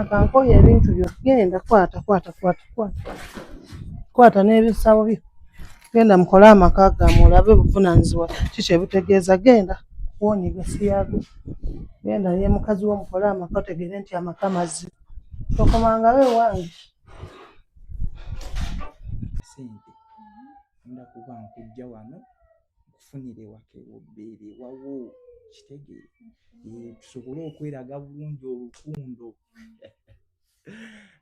Akankoye ebintu byo genda kwata n'ebisawo byo genda mukole amaka gammwe olabe buvunaanyizibwa kiki ebutegeeza genda kuwonyiga siyago genda ye mukazi wo mukole amaka otegeere nti amaka mazima tokomangawo ewange sente nda kuba nkujja wano kufunire wake obbeere wawo kitegeere tusobole okweraga bulungi olukundo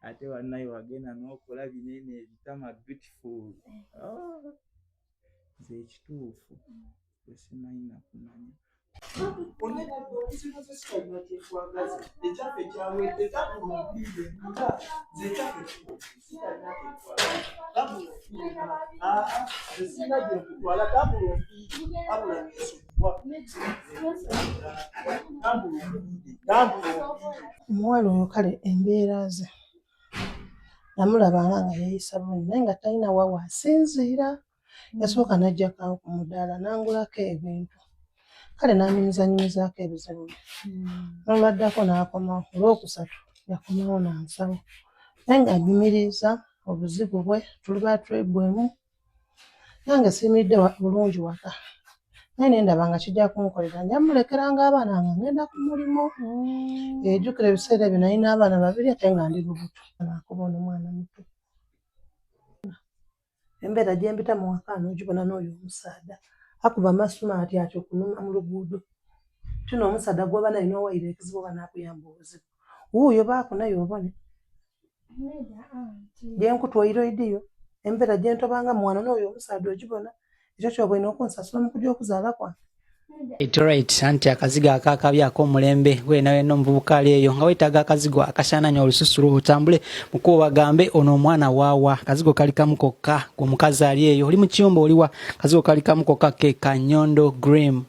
ate wannaye wagenda n'okola binene ebitama beautiful nze ekituufu esimanyi nakumanya omuwala oyo kale embeera ze namulabanga nga yeeyisa bulungi naye nga talina wawa asinziira yasooka n'ajjakawo ku mudaala n'angulako ebintu kale n'anyumizaako ebizibu n'olwaddako n'akomawo olwokusatu yakomawo n'ansaba naye ng'anyumiriza obuzibu bwe tuluba twebwemu nange siimiridde bulungi waka naye nendaba nga kijja kunkolera nja mulekeranga abaana nga ngenda ku mulimu ejjukira ebiseera ebyo nalina abaana babiri ate nga ndi lubuto nakuba ono mwana muto embeera gye mbitamu waka n'ogibona n'oyo omusaadha akuba amasumaati atyo okunuma mu luguudo kino omusaadha gw'oba naye n'owayira ekizibu oba n'akuyamba obuzibu wuuyo baako naye obone gye nkutwoiroidiyo embeera gye ntobanga mwana n'oyo omusaadha ogibona ekyo ky'obwina okunsasula mu kujja okuzaala kwange. Right, anti akazigo akakabi ak'omulembe wena wena omuvubuka ali eyo nga weetaaga akazigo akashaananya olususulu otambule mukubo bagambe ono omwana waawa akazigo kali kamu kokka gwe mukazi ali eyo oli mu kiyumba oliwa akazigo kali kamu kokka ke Kanyondo Grim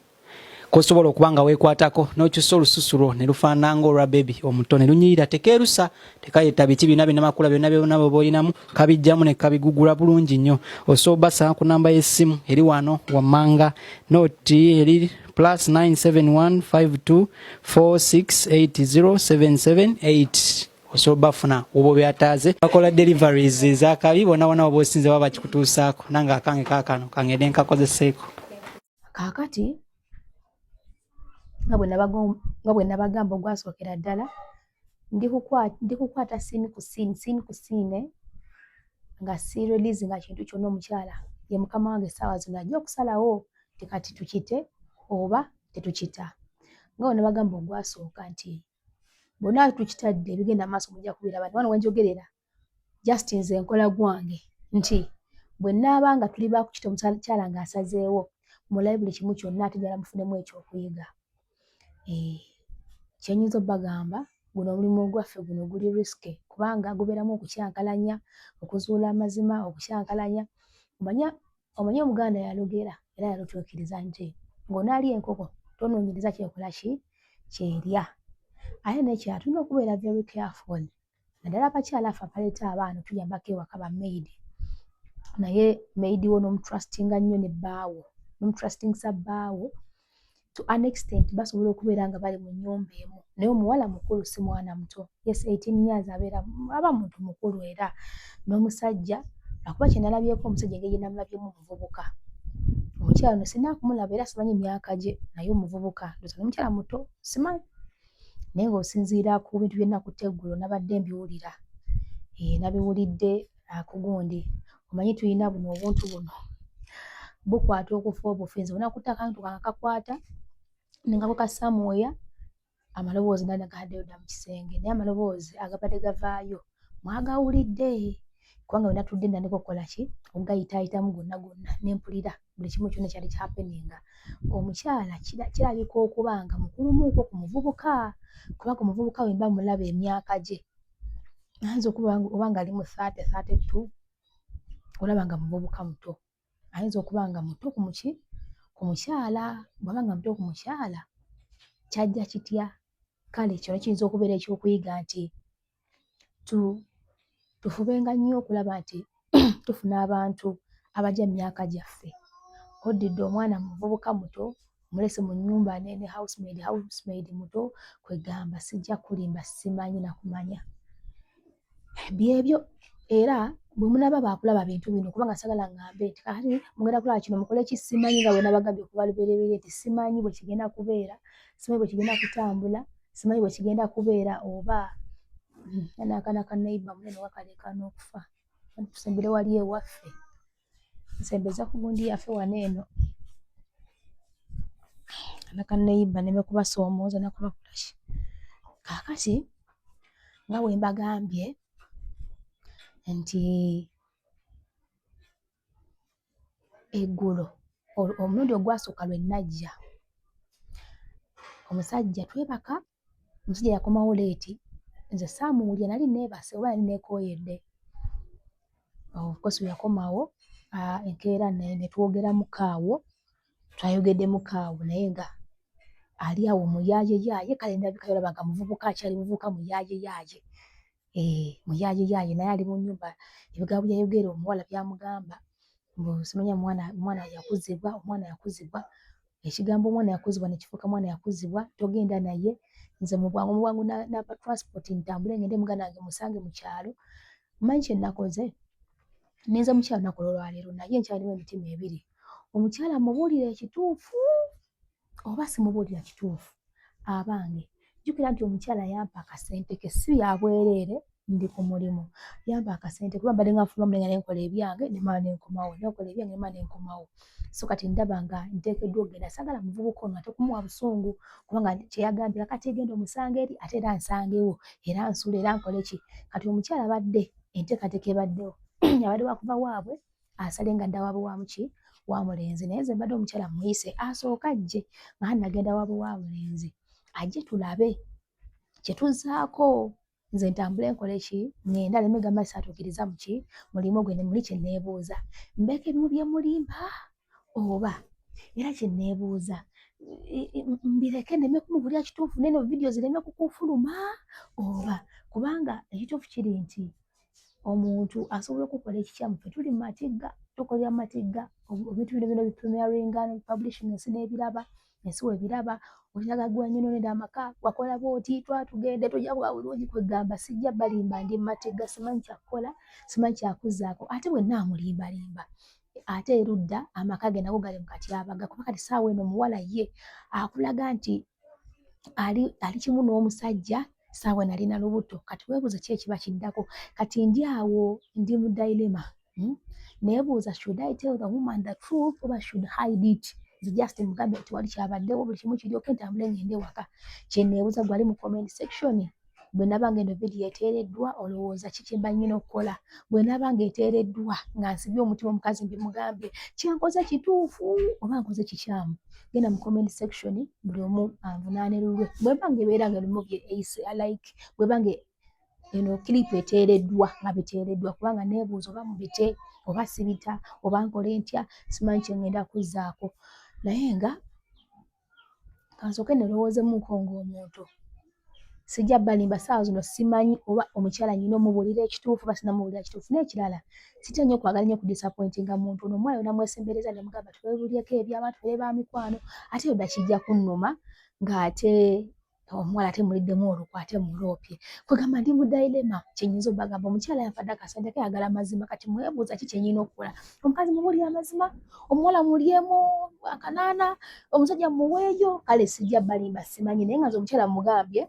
kosobola okubanga weekwatako n'okyusa olususulo ne lufaanana ng'olwa bebi omuto ne lunyirira tekeerusa tekayeta biki byonna binnamakula byonna byonna boolinamu kabijjamu ne kabigugula bulungi nnyo osobola basanga ku namba y'essimu eri wano wammanga nooti eri +9715246807778 osobola bafuna obo byataaze bakola deliveries ezakabi bonna bonna oba osinze baba bakikutuusaako nange akange kaakano kangende nkakozeseeko kaakati nga bwe nabagamba ogwasookera ddala ndi kukwata siini ku siine nga sirelizi nga kintu kyonna omukyala ye mukama wange essaawa zino ajja okusalawo tekati tukite oba tetukita nga bwe nabagamba ogwasooka nti bonna tukitadde ebigenda maaso mujja kubiraba wano wenjogerera just nze enkola gwange nti bwe naabanga tuli bakukita omukyala ng'asazeewo mulabe buli kimu kyonna ate njala mufunemu ekyokuyiga. Kyenyinza obbagamba guno omulimu gwaffe guno guli risike kubanga gubeeramu okukyankalanya okuzuula amazima okukyankalanya omanye omuganda yalogera era yalutuukiriza nti ng'onaalya enkoko tonoonyereza kyekola kyerya ate nekyala tulina okubeera very careful naddala abakyala affe abaleeta abaana tuyambako ewaka ba maid naye maid wo n'omutrustinga nnyo ne bbaawo n'omutrustingisa bbaawo to an extent basobola okubeera nga bali mu nnyumba emu naye omuwala mukulu si mwana muto yes 18 years aba muntu mukulu era n'omusajja akuba kye nalabyeko omusajja engeri gye namulabyemu omuvubuka omukyala ono sina kumulaba era simanyi myaka gye naye omuvubuka ndoza n'omukyala muto simanyi naye ng'osinziira ku bintu bye nnakutte eggulo nabadde mbiwulira nabiwulidde akugundi omanyi tulina buno obuntu buno bukwata okufa obufinzi bunakutte akantu kange kakwata nengako kasamwoya amaloboozi nali nagaddeyo dda mu kisenge naye amaloboozi agabadde gavaayo mwagawulidde kubanga we natudde nandika okukola ki okugayitaayitamu gonna nempulira buli kimu kyonna kyali kyapeninga omukyala kirabika okuba nga mukulumuuko ku muvubuka kubanga omuvubuka we mba mulaba emyaka gye ayinza okuba oba nga ali mu 30-32 olaba nga muvubuka muto ayinza okuba nga muto ku mukyala bw'aba nga muto ku mukyala kyajja kitya kale kino kiyinza okubeera ekyokuyiga nti tufubenga nnyo okulaba nti tufuna abantu abajja mu myaka gyaffe oddidde omwana muvubuka muto mulese mu nnyumba ne housemaid muto kwegamba sijja kulimba simanyi nakumanya byebyo era bwe munaba baakulaba bintu bino kubanga sagala ngambe nti kati mugenda kulaba kino mukole ki simanyi nga bwe nabagambye kuba lubereberye nti simanyi bwe kigenda kubeera simanyi bwe kigenda kutambula simanyi bwe kigenda kubeera oba n'akana ka neighbor munene wakaleka n'okufa tusembere wali ewaffe nsembeza ku gundi yaffe wano eno anaka neighbor nemekubasoomooza nakubakulaki kaakati nga bwe mbagambye nti eggulo omulundi ogwasooka lwe najja omusajja twebaka omusajja yakomawo leeti nze saamuwulya nali neebase oba nali neekooyedde okosi yakomawo enkeera ne twogera mukaawo twayogedde mukaawo naye nga ali awo muyaaye kale ndabika yolaba nga muvubuka akyali muvubuka muyaaye muyaaye naye ali mu nnyumba ebigambo byayogera omuwala byamugamba simanya omwana yakuzibwa ekigambo omwana yakuzibwa nekifuuka mwana yakuzibwa togenda naye nze mubwangu napa transport ntambule ngende muganda wange musange mu kyalo manyi kye nakoze ninze mukyalo nakola olwaleero naye nkyalimu emitima ebiri omukyala mubuulira ekituufu oba simubuulira kituufu abange jjukira nti omukyala yampa akasente ke si yabwereere ndi ku mulimu yampa akasente kuba mbadde nga nfuluma mulenga nenkola ebyange nemala nenkomawo nenkola ebyange nemala nenkomawo so kati ndaba nga nteekeddwa okugenda sagala muvubuka ono ate kumuwa busungu kubanga kyeyagambira kati genda omusanga eri ate era nsangewo era nsula era nkole ki kati omukyala badde enteekateeka ebaddewo abadde wakuva waabwe asale nga dda waabwe wamuki wa mulenzi naye nze mbadde omukyala muyise asooka ajje nga nagenda waabwe wa mulenzi ajje tulabe kyetuzaako nze ntambule nkole ki ngenda leme gamba saatuukiriza muki mulimu gwe muli kye neebuuza mbeeko ebimu bye mulimba oba era kye neebuuza mbireke nneme kumubulira kituufu neno vidiyo zireme kukufuluma oba kubanga ekituufu kiri nti omuntu asobola okukola ekikyamu ffe tuli mu matigga tukolera mu matigga ebintu bino bipremieringa publishing ensi n'ebiraba ensi webiraba olinaga gwanyonoonera amaka wakola booti twatugende tojja kuba bulungi kwegamba sijja balimba ndi mu matigga simanyi kyakukola simanyi kyakuzaako ate bwe naamulimbalimba ate erudda amaka ge nago gali mu katyabaga kuba kati saawa eno omuwala ye akulaga nti ali kimu n'omusajja saawa nalina lubuto kati weebuuza ki ekiba kiddako kati ndi awo ndi mu dilema neebuuza should I tell the woman the truth oba should hide it just mugambe nti wali kyabaddewo buli kimu kiryoke ntambule ngende waka kyeneebuuza gwali mu comment section bwe naba nga eno vidiyo eteereddwa olowooza ki kye mba nnyina okukola bwe naba nga eteereddwa nga nsibye omutima omukazi mbimugambye kyenkoze kituufu oba nkoze kikyamu genda mu comment section buli omu anvunaane lulwe bwe mba nga ebeera nga lumu bye eyise alike bwe mba nga eno kiripu eteereddwa nga biteereddwa kubanga neebuuza oba mubite oba sibita oba nkole ntya simanyi kye ngenda kuzzaako naye nga kansooke nelowoozemuuko ng'omuntu sijja balimba saawa zino simanyi oba omukyala nyina omubuulira ekituufu oba sinamubuulira kituufu n'ekirala sitya nnyo okwagala nnyo okudisappointinga muntu ono omwana yona mwesembereza ne mugamba twebuulyeko ebyama tubere ba mikwano ate yodda kijja kunnuma ng'ate omuwala ate muliddemu olukwa ate muloopye kwegamba ndi mu dilema kyenyinza obbagamba omukyala yanfadde akasente kayagala mazima kati mwebuuza ki kyenyina okukola omukazi mubuulira amazima omuwala mulyemu akanaana omusajja muweeyo kale sijja balimba simanyi naye nga nze omukyala mugambye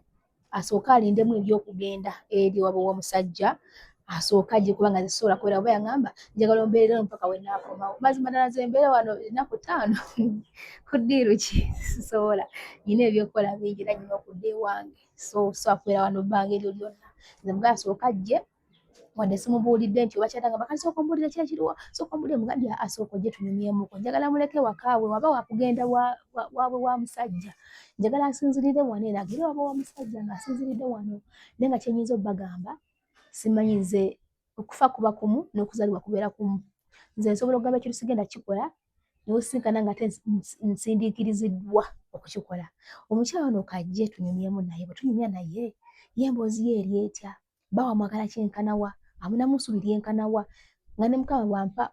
asooka alindemu ebyokugenda eri waba w'omusajja asooka gye kubanga zisobola kubeera oba yaŋŋamba njagala ombeerera mpaka we naakomawo mazima ddala nze mbeera wano ennaku 5 ku ddiiru ki sisobola nyina ebyokukola bingi era nyina okudda ewange so kubeera wano bbanga eryo lyonna nze mugala asooka gye wadde simubuulidde nti oba kyatagamba kati sooka ombuulire ki ekiriwo sooka ombuulire mugambye asooka ogye tunyumyemuko njagala muleke wakaawe waba wakugenda waabwe wa musajja njagala asinzirire wano era agere waba wa musajja ng'asinziridde wano naye nga kyenyinza obbagamba simanyi nze okufa kuba kumu n'okuzaalibwa kubeera kumu nze nsobola okugamba ekintu sigenda kikola newusinkana nga ate nsindiikiriziddwa okukikola omukyala ono kajje tunyumyemu naye bwe tunyumya naye ye emboozi ye eri etya bawa mwagala kyenkanawa amunamusubi lyenkanawa nga ne mukama bwampa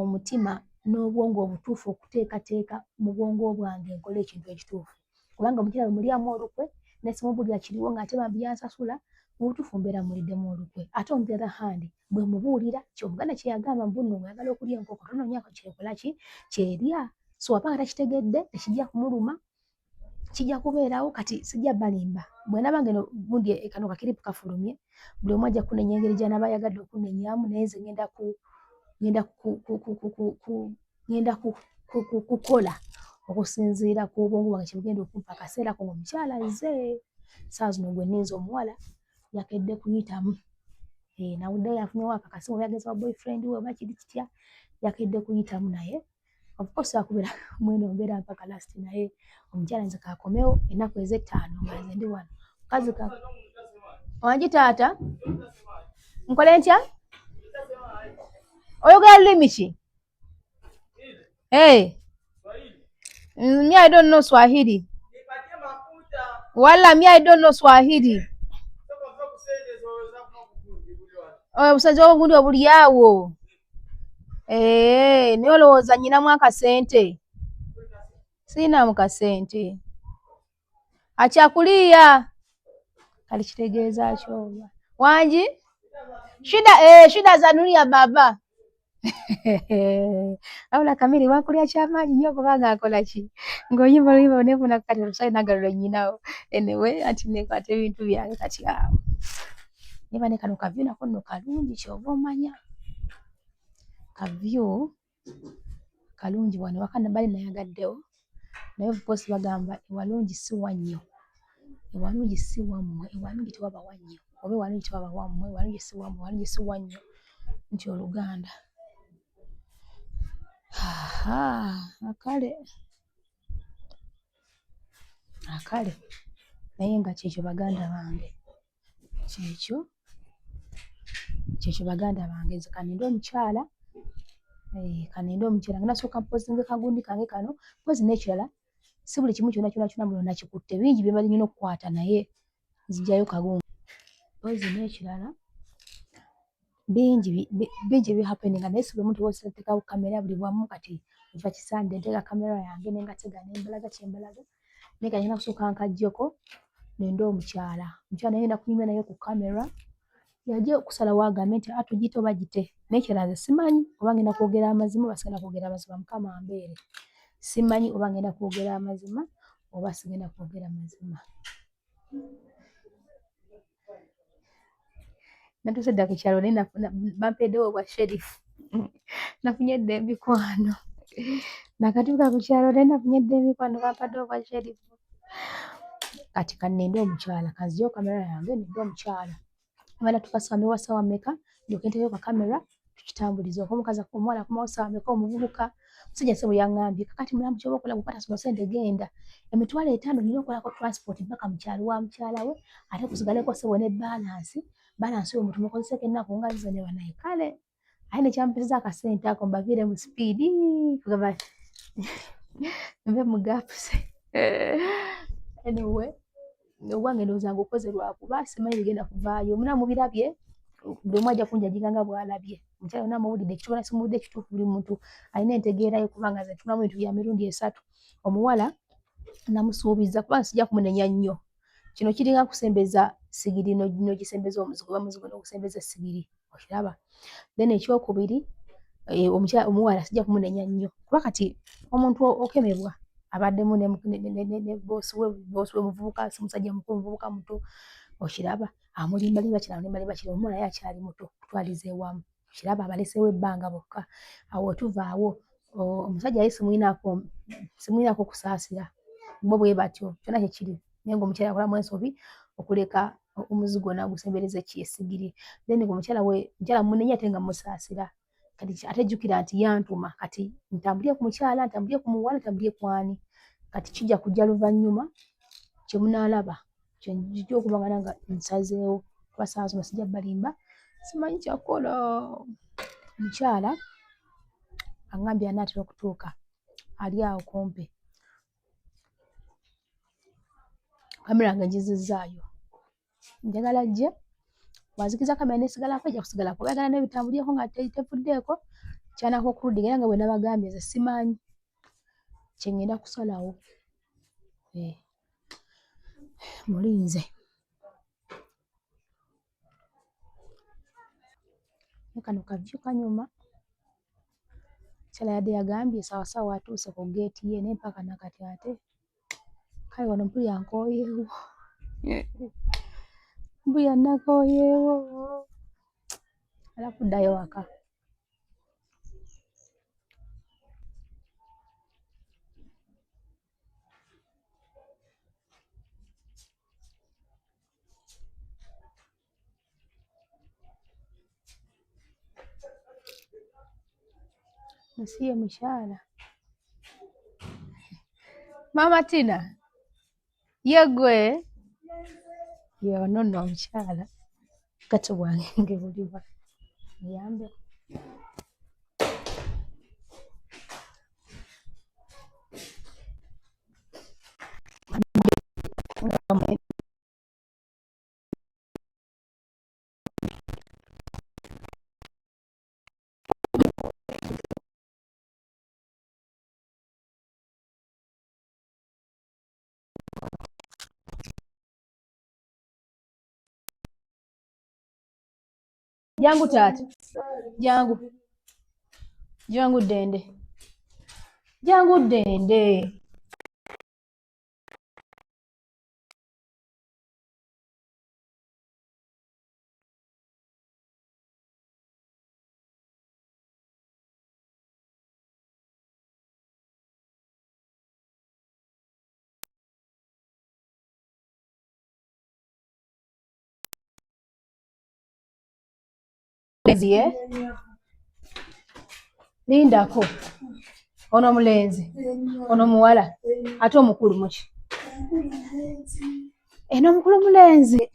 omutima n'obwongo obutuufu okuteekateeka mu bwongo bwange nkole ekintu ekituufu kubanga omukyala bwe mulyamu olukwe ne simubuulira kiriwo ng'ate bambi yansasula obutuufu mbeera muliddemu olukwe ate on the other hand bwe mubuulira ky'omuganda kye yagamba mbunno oyagala okulya enkoko tonoonyako kyekola ki kyerya so wapanga takitegedde tekijja kumuluma kijja kubeerawo kati sijja balimba bwe naba ngeno gundi kano kakiripu kafulumye buli omu ajja kunenya engeri gy'anaaba ayagadde okunenyaamu naye nze ngenda kukola okusinziira ku bwongo bwange kyebugenda okumpa akaseera ko ng'omukyala azze saa zino gwe nninza omuwala yakedde kuyitamu nawuddeyo yafunyewo akakasimu oba yageza wa boyfriend we oba kiri kitya yakedde kuyitamu naye of course akubeera mweno mbeera mpaka last naye omukyala nze kakomewo ennaku ez'ettaano nga nze ndi wano mukazi ka wangi taata nkole ntya oyogera lulimi ki me I don't know Swahili wala me I don't know Swahili obusazi obugundi obuli awo naye olowooza nnyinamu akasente siinamu kasente akyakuliya kali kitegeeza kyoba wangi shida za dunia baba abula kamiri wakulya kyamaanyi nnyo kubanga akola ki ng'oyimba oluyimba onefuna kati olusale nagalula nnyinawo anyway anti nekwata ebintu byange kati awo niba ne kano kavyu nako nno kalungi kyova omanya kavyu kalungi wano wakana bali nayagaddewo naye of course bagamba ewalungi si wannyo ewalungi si wammwe ewalungi tewaba wannyo oba ewalungi tewaba wammwe ewalungi si wammwe ewalungi si wannyo nti Oluganda akale naye nga kyekyo baganda bange kyekyo baganda bange nze kaninde omukyala nga nasooka mpozinga kagundi kange kano mpozi n'ekirala si buli kimu kyonna muno nakikutte bingi bye mbazi nnina okukwata naye nzigyayo kagundi mpozi n'ekirala bingi bihappeninga naye si buli muntu wose ateekawo kamera buli bwamu kati nva kisande nteeka kamera yange nengatega nembalaga kyembalaga naye kati nakusooka nkaggyeko nende omukyala naye nakunyumya naye ku kamera yajja okusalawo agambe nti atugite oba gite naye ekirala nze simanyi oba ngenda kwogera amazima oba sigenda kwogera amazima mukama ambeere simanyi oba ngenda kwogera amazima oba sigenda kwogera mazima natuuse dda ku kyalo naye bampeddewo bwa sherifu nafunye dda emikwano nakatuuka ku kyalo naye nafunye dda emikwano bampaddewo bwa sherifu kati kaninde omukyala kanziyo kamera yange ninde omukyala abana tukasambewa ssaawa mmeka ndyoke nteekeyo kakamera tukitambulize oba omukazi omuwala akomawo ssaawa mmeka omuvubuka musajja ssebo yaŋŋambye kakati mulamu ky'oba okola bw'okwata zino ssente genda emitwalo 5 nina okolako transport mpaka mu kyalo wa mukyala we ate kusigaleko ssebo ne balansi oyo mutu mukozeseeko ennaku nga zizo ne banaye kale aye nekyampeseza akasente ako mbaviire mu sipiidi kugamba nve mugapuse anyway obwange ndowooza nga okoze lwakuba simanyi bigenda kuvaayo muna mubirabye buli omu ajja kunjajiga nga bw'alabye omukyala yonna amuwulidde ekituufu simuwulidde ekituufu buli muntu alina entegeera ye kubanga nze ntunamu ebintu bya mirundi 3 omuwala namusuubiza kubanga sijja kumunenya nnyo kino kiringa kusembeza sigiri nogisembeza omuzigo oba muzigo n'ogusembeza essigiri okiraba then ekyokubiri omuwala sijja kumunenya nnyo kuba kati omuntu okemebwa abaddemu ne boosi we muvubuka si musajja mukulu muvubuka muto okiraba amulimbalimba kirala nimbalimba kiri omuwala ye akyali muto kutwaliza ewamu okiraba abaleseewo ebbanga bokka awo tuvaawo omusajja ye simuyinako kusaasira bo bwe batyo kyonna kyekiri naye ng'omukyala yakolamu ensobi okuleka omuzigo nagusembereza ekyesigiri then omukyala munenya ate nga musaasira kati ate jjukira nti yantuma kati ntambulye ku mukyala ntambulye ku muwala ntambulye ku ani kati kijja kujja luvannyuma kyemunaalaba kyejja okuba nga nanga nsazeewo kuba ssaawa zino sijja balimba simanyi kyakola omukyala aŋŋambye anaatera okutuuka ali awo kumpi kamera nga ngizizzaayo njagala gye bwazikiza kamera nesigalako ejja kusigalako oyagala nebitambulyeko nga tevuddeeko kyanako okuludinga era nga bwe nabagambye nze simanyi kyengenda kusalawo mulinze kano kavyo kanyuma. Kyala yadde yagambye sawasawa atuuse ku geeti ye naye mpaka nakati ate kale wano mpulira nkooyeewo. Mpulira nakooyeewo. Ala kuddayo waka. Nsiye mukyala. Mama Tina, ye gwe? Ye ono nno omukyala. Kati bwange buliwa. Muyambe. Jangu taata. Jangu. Jangu ddende. Jangu ddende. Ye? Lindako. Ono mulenzi. Ono muwala. Ate omukulu muki? Eno omukulu mulenzi.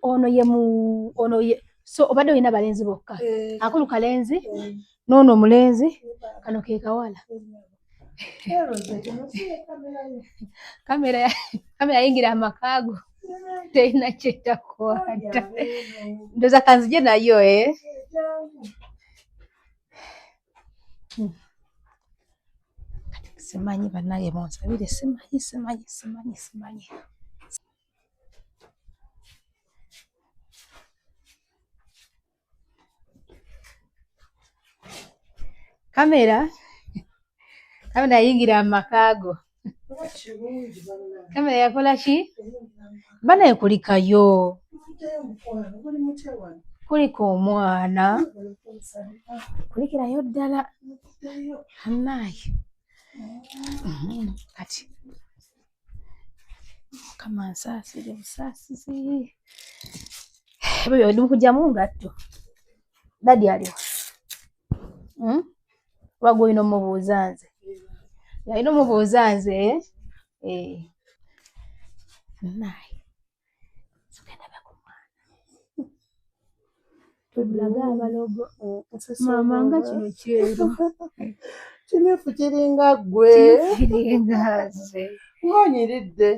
Ono ye so obadde olina balenzi bokka. Akulu kalenzi. N'ono mulenzi. Kano ke kawala. Kamera yayingira amakaago. Teyina kyetakwata. Ndoza kanzije nayo simanyi banaye bonsabire simanyi. Kamera yayingira amakaago. Kamera yakola ki? Banaye kulikayo. Kuliko omwana. Kulikirayo ddala. Anaye. Kati. Kama nsaasire busaasizi. Ebyo ndi mukujjamu ngatto. Dadi aliwa. Wagwo ino mubuuza nze. Yalina omubuuza nze. Naye. Sogenda bakumwana. Tulaga abalogo. Mama nga kino kyeru. Kimyufu kiringa ggwe. Kiringa nze. Ng'onyiridde.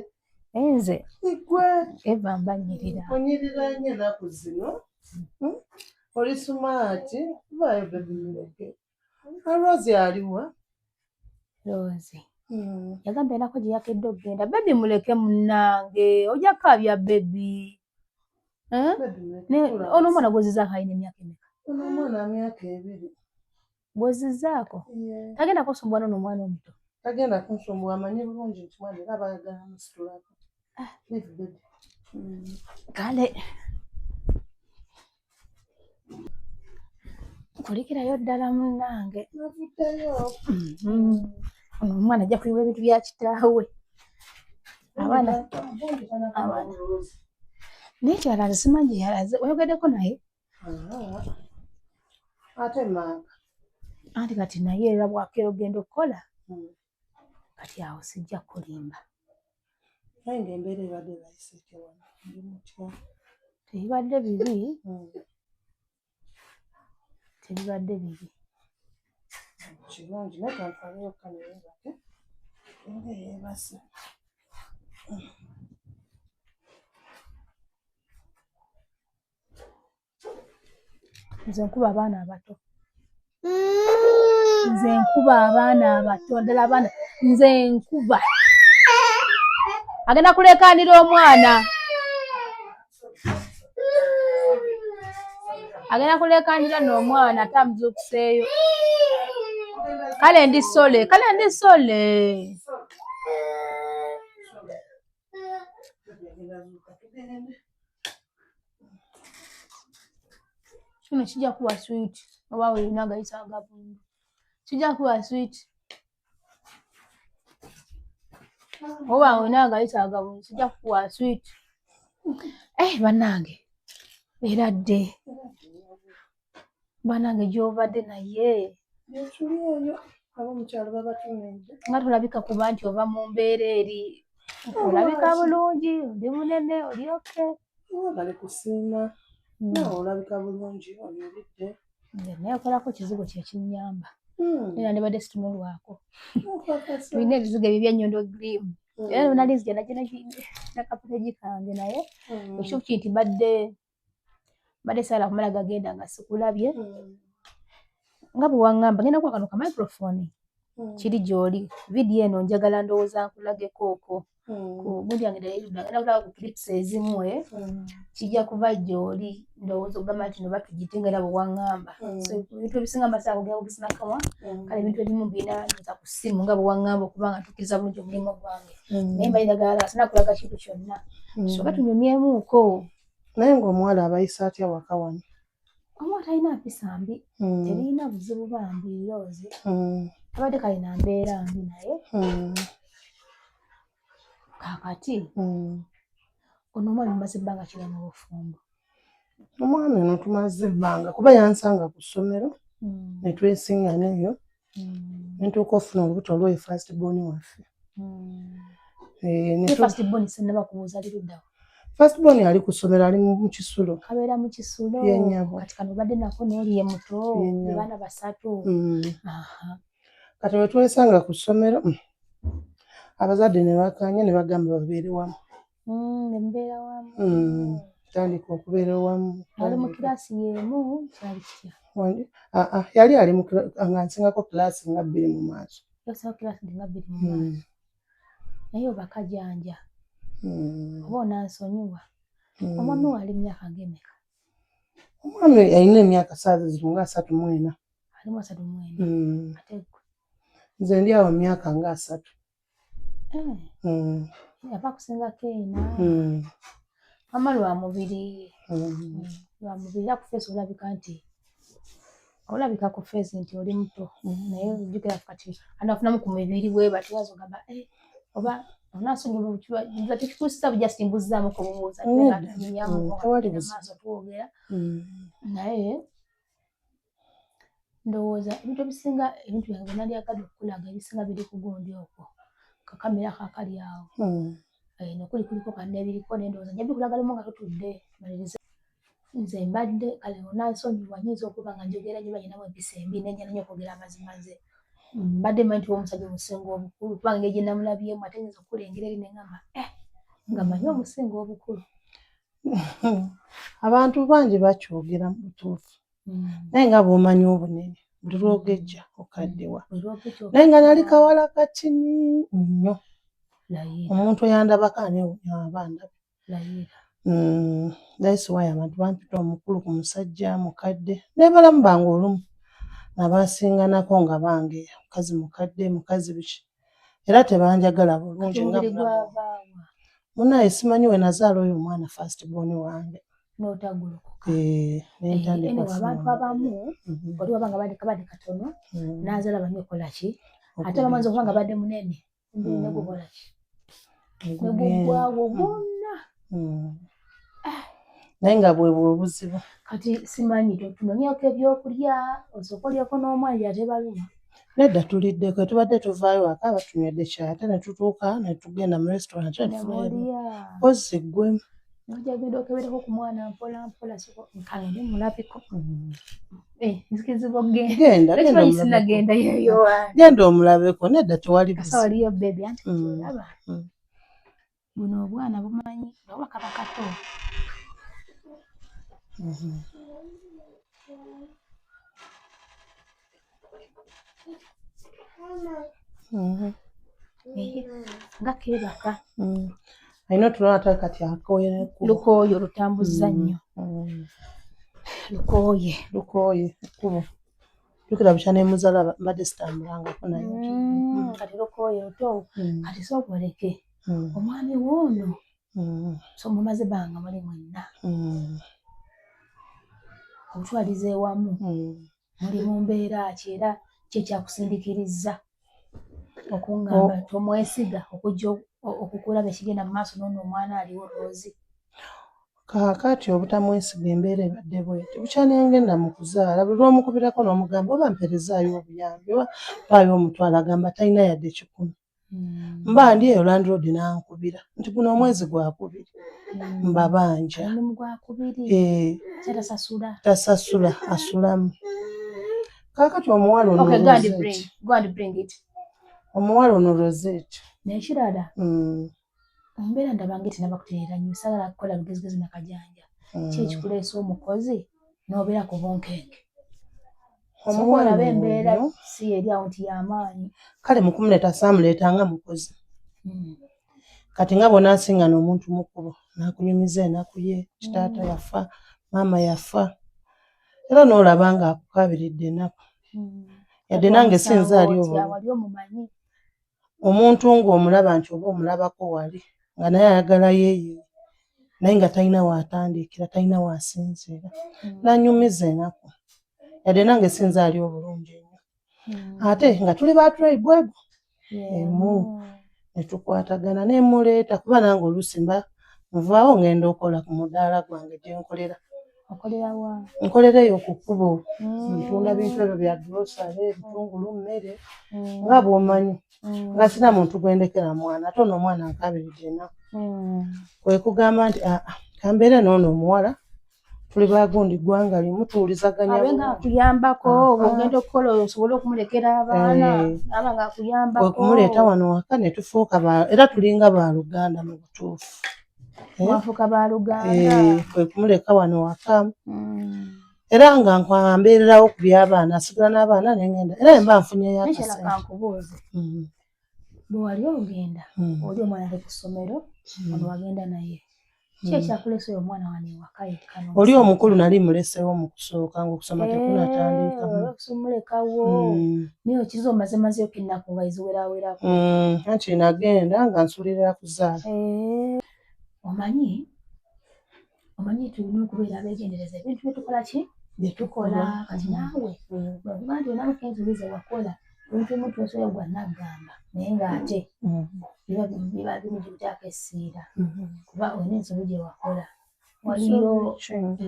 Enze. Igwe. Eva mbanyirira. Onyirira nnyo ennaku zino. Oli sumaati. Vaayo bebi muleke. Rozi aliwa? Rozi. Yagamba enako gye yakedde okugenda. Bebi muleke munnange. Ojja kabya bebi. Ono omwana gwozizaako alina emyaka emeka? Ono omwana myaka 2. Gwozizaako? Tagenda kusumbuwa n'ono omwana omuto? Tagenda kunsumbuwa, amanyi bulungi nti mwana era abaagala musitulako. Bebi. Kale. Kulikirayo ddala munnange. Navuddeyo. Ono omwana ajja kuyiwa ebintu bya kitaawe. Abaana. Naye kyalaze simanyi gye yalaze. Oyogeddeko naye? Ate manga. Anti kati naye era bw'akeera ogenda okukola. Kati awo sijja kulimba. Naye ng'embeera ebadde bayiseeko wano. Ndi mutya. Tebibadde bibi. Tebibadde bibi. Kirungi naye kanfaayo kamera bake. Nga yeebase. Nze nkuba abaana abato. Ddala abaana. Nze nkuba. Agenda kuleekaanira omwana. agenda kulekanira n'omwana atamuzuukuseeyo. Kale ndi sole. Kino kijja kuba sweet oba weerina agayisa agavundu. Kijja kuba sweet. Oba weerina agayisa agavundu kijja kuba sweet. Bannange era dde bannange gy'obadde naye tuli eyo ab'omukyalo babatumidde nga tolabika kuba nti ova mu mbeera eri olabika bulungi oli munene oli oke bali kusiima nawe olabika bulungi olibidde naye okolako kizigo kyekinnyamba era ndibadde situnulwako tulina ebizigo ebyo byannyondo girimu era nonalizi nakapulegi kange naye ekituufu nti badde saala kumala gagenda nga sikulabye nga bwe waŋŋamba ngenda kuwa kano ka microphone kiri gy'oli vidiyo eno njagala ndowooza nkulageko okwo ku gundi yange ndagenda kulaba ku clips ezimu kijja kuva gy'oli ndowooza okugamba nti no batugite nga bwe waŋŋamba ebintu ebisinga mbasaa kugenda kubisinakawa kale ebintu ebimu birina nza ku ssimu nga bwe waŋŋamba okubanga ntuukiriza bulungi omulimu gwange naye mbaye njagala sinakulaga kintu kyonna soka tunyumyemuuko naye ng'omuwala abayisa atya waka wano omwana talina mpisa mbi terina buzibu bambi loozi abadde kalina mbeera mbi naye kakati ono omwami mumaze ebbanga kiri mu bufumbo omwami ono tumaze ebbanga kuba yansanga ku ssomero ne twesingana eyo ne ntuuka ofuna olubuto olw'oyo first born waffe first born sennaba kubuuza liruddawo first born ali ku ssomero ali mu Kisulo kabeera mu Kisulo kati kano badde nako n'oli ye muto baana basatu kati we twesanga ku ssomero abazadde ne bakanya ne bagamba babeere wamu embeera wamu tandika okubeera wamu ali mu kiraasi y'emu kyali kitya yali ali nga nsingako kiraasi nga 2 mu maaso yosako kiraasi nga 2 mu maaso naye oba kajanja oba onansonyiwa omwami we ali myaka ng'emeka omwami alina emyaka saazi ziri nga 34 alimu 34 ate nze ndi awo myaka nga 3 aba kusingako ena mama lwa mubiri era ku feesi olabika ku feesi nti oli muto naye ojjukira kati anafunamu ku mibiri bwe batyo wazogamba oba onasonyiwa nza tekikuusiza bujasti mbuzzaamu ku bubuuza maaso twogera naye ndowooza ebintu ebisinga ebintu byange bwe nalyagadde okukulaga ebisinga biri ku gundi okwo kakamera kakali awo nokuli kuliko kanne ebiriko nendowooza nja bikulagala mu nga tutudde tumalirize nze mbadde kale onansonyiwa nyinza okuba nga njogera nyo banyinamu empisa embi nenja nanyo okwogera amazima nze mbadde manyi nti omusajja omusinga obukulu kubanga engeri gye namulabyemu ate nyinza okulengera eri neŋŋamba nga manyi omusinga obukulu abantu bangi bakyogera mu butuufu naye nga bw'omanyi obunene buli lwogejja okaddewa naye nga nali kawala katini nnyo omuntu oyandabako abandabe that's why abantu bampita omukulu ku musajja mukadde nebalamu bange olumu nabasinganako nga bange mukazi mukadde mukazi biki era tebanjagala bulungi nga munaye simanyi we nazaala oyo omwana first born wange n'otagulukuka abantu abamu oli wabanga badde katono n'azaala banyekola ki ate bamanzi okuba nga badde munene negukola ki negugwawo bwonna naye nga bwebwe obuzibu kati simanyi tunonyeko ebyokulya osooka olyeko n'omwanja tebaluma nedda tuliddeko tubadde tuvaayo waka batunywedde kyayi ate ne tutuuka ne tugenda mu restaurant pozi ggwemu nojagenda okebereko ku mwana mpola mpola nkagende mulabiko nzikizibu genda sinagenda yeyo genda omulabeko nedda tewali kasa waliyo bebi anti aba buno obwana bumanyi oba kaba kato nga keebaka alina otunona atali kati akooye lukooyo lutambuza nnyo Lukoye ekkubo jukira bukyane muzala mbadde sitambulangako naye kati Lukoye luto kati sookoleke omwami w'ono so mumaze banga muli mwenna omutwalize ewamu muli mu mbeera ki era ki ekyakusindikiriza okungamba tomwesiga okujja okukulaba ekigenda mu maaso n'ono omwana aliwo Rozi. Kaakati obutamwesiga embeera ebadde bwete bukyane ngenda mu kuzaala buli lw'omukubirako n'omugamba oba mperezaayo obuyambi oba mpaayo omutwalo agamba talina yadde 10 mba ndi eyo landlord n'ankubira nti guno omwezi gwakubiri mbabanja tasasula asulamu. Kaakati omuwala ono Rosette nekirala mbeera ndabanga tinaba kutereera nnyo sagala kukola lugezigezi nakajanja ki ekikuleesa omukozi n'obeera ku bunkenke omuwala embeera si eri awo nti y'amaanyi kale mukumuleeta saamuleetanga mukozi kati nga bw'onaasinga n'omuntu mukulu n'akunyumiza enaku ye kitaata yafa maama yafa era n'olaba nga akukabiridde enaku yadde nange sinza ali omuntu ng'omulaba nti oba omulabako wali nga naye ayagala yeeye naye nga talina waatandikira talina waasinziira n'anyumiza enaku yadde nange sinza ali obulungi ennyo ate nga tuli ba tribe ego emu ne tukwatagana ne muleeta kuba nange oluusi mba nvaawo ngenda okola ku mudaala gwange gye nkolera. Nkolera eyo ku kkubo ntunda bintu ebyo bya grocery ebitungulu mmere nga bw'omanyi nga sina muntu gwendekera mwana ate ono omwana ankabiridde enaku kwe kugamba nti kambeere n'ono omuwala tuli bagundi ggwanga limu tuwulizaganya abenga akuyambako ogenda okukola osobole okumulekera abaana aba nga akuyambako okumuleeta wano waka ne tufuuka era tulinga baaluganda mu butuufu mwafuuka baaluganda kwe kumuleka wano waka era nga nkwambeererawo ku by'abaana asigala n'abaana nengenda era mba nfunyeyo akasente kankubuuze bwe wali ogenda oli omwana ali ku ssomero ono wagenda naye ki ekyakuleesa oyo omwana wano ewaka yekka oli omukulu nali muleseewo mu kusooka ng'okusoma tekunatandika mulekawo naye okiza omazemazeyo kennaku nga eziwerawerako anti nagenda nga nsuulirira kuzaala omanyi tulina okubeera abeegendereza ebintu byetukola ki byetukola kati naawe bwevuga nti onamu kenzulize wakola ebintu ebimu tusobola gwa naggamba naye ng'ate biba bimugibutaako essiira kuba olina ensobi gye wakola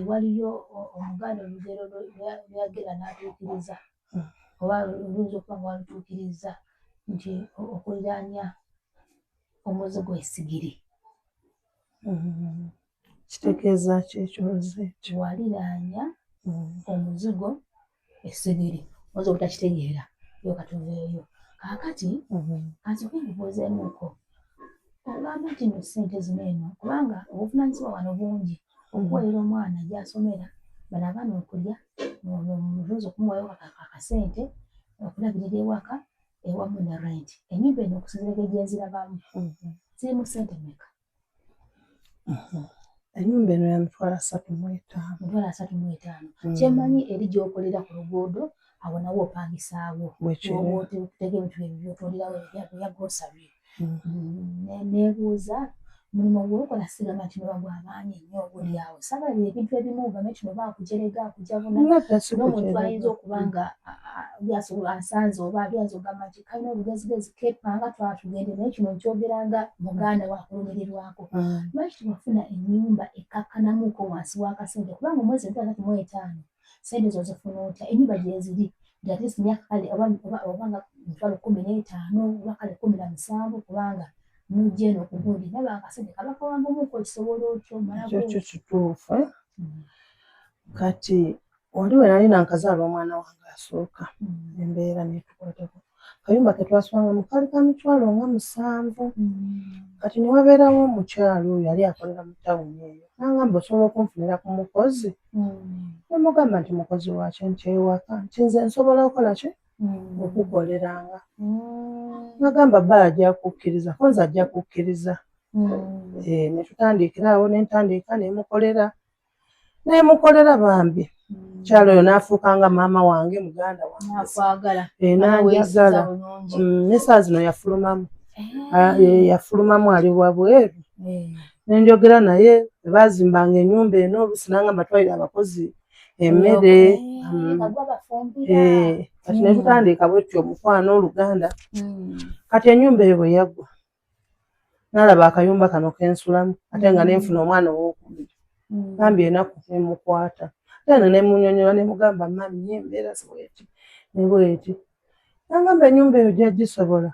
waliyo omuganda olugero lweyagera n'atuukiriza oba oluyinza okuba nga walutuukiriza nti okuliraanya omuzigo essigiri kitegeeza kyekyoze waliraanya omuzigo essigiri oza obutakitegeera yo katuveeyo kaakati kansoke nkubuuzeemuuko ogamba nti no ssente zino eno kubanga obuvunaanyizibwa wano bungi okuwalira omwana gy'asomera bano abaana okulya oyinza okumuwayo akasente okulabirira ewaka ewamu ne rent ennyumba eno okusinziira gyenzirabamu zirimu ssente mmeka? ennyumba eno ya mitwalo 35 kyemmanyi eri gy'okolera ku luguudo awo nawo opangisaawo otega ebintu byotundirawo ebya grocery nebuuza mulimu gwokola sigamba nti noba gw'amaanyi nnyo oguli awo sabalabira ebintu ebimu bame kino baakujerega akujabuna n'omuntu ayinza okuba nga asanze oba alyaza ogamba nti kalina obugezigezi kepanga twatugende naye kino nkyogeranga muganda wakulumirirwako lwaki tiwafuna ennyumba ekkakkanamuko wansi w'akasente kubanga omwezi 35 sente zo zifuna otya ennyumba gyeziri at least myaka kale obanga 15 oba kale 17 kubanga nujja eno okugundi naba akasente kaba kawambamuko kisobola otyo ekyo kituufu kati wali we nali nankazaala omwana wange asooka embeera netukwatako kayumba ketwasanga mu kaali ka mitwalo nga 7 kati ne wabeerawo omukyalo oyo yali akolera mu tawuni eyo nangamba osobola okunfunira ku mukozi nemugamba nti mukozi wakyenkya ewaka nti nze nsobola okukola ki okukoleranga nagamba bba ajja kukkiriza konza ajja kukkiriza ne tutandikira awo nentandika nemukolera bambi Kyalo yo nafuuka nga maama wange muganda wange. Nakwagala. Nanjagala. N'esaawa zino yafulumamu. Yafulumamu ali wabweru. Nenjogera naye bazimbanga ennyumba eno oluusi nangamba twalira abakozi emmere. Kati ne tutandika bwetyo omukwano oluganda. Kati ennyumba eyo bwe yaggwa nalaba akayumba kano kensulamu ate nga nenfuna omwana ow'okubiri. Gambye enaku nemukwata. Tena nemunyonyola nemugamba mami embeera bweti ne bweti. Nangamba ennyumba eyo gyagisobola.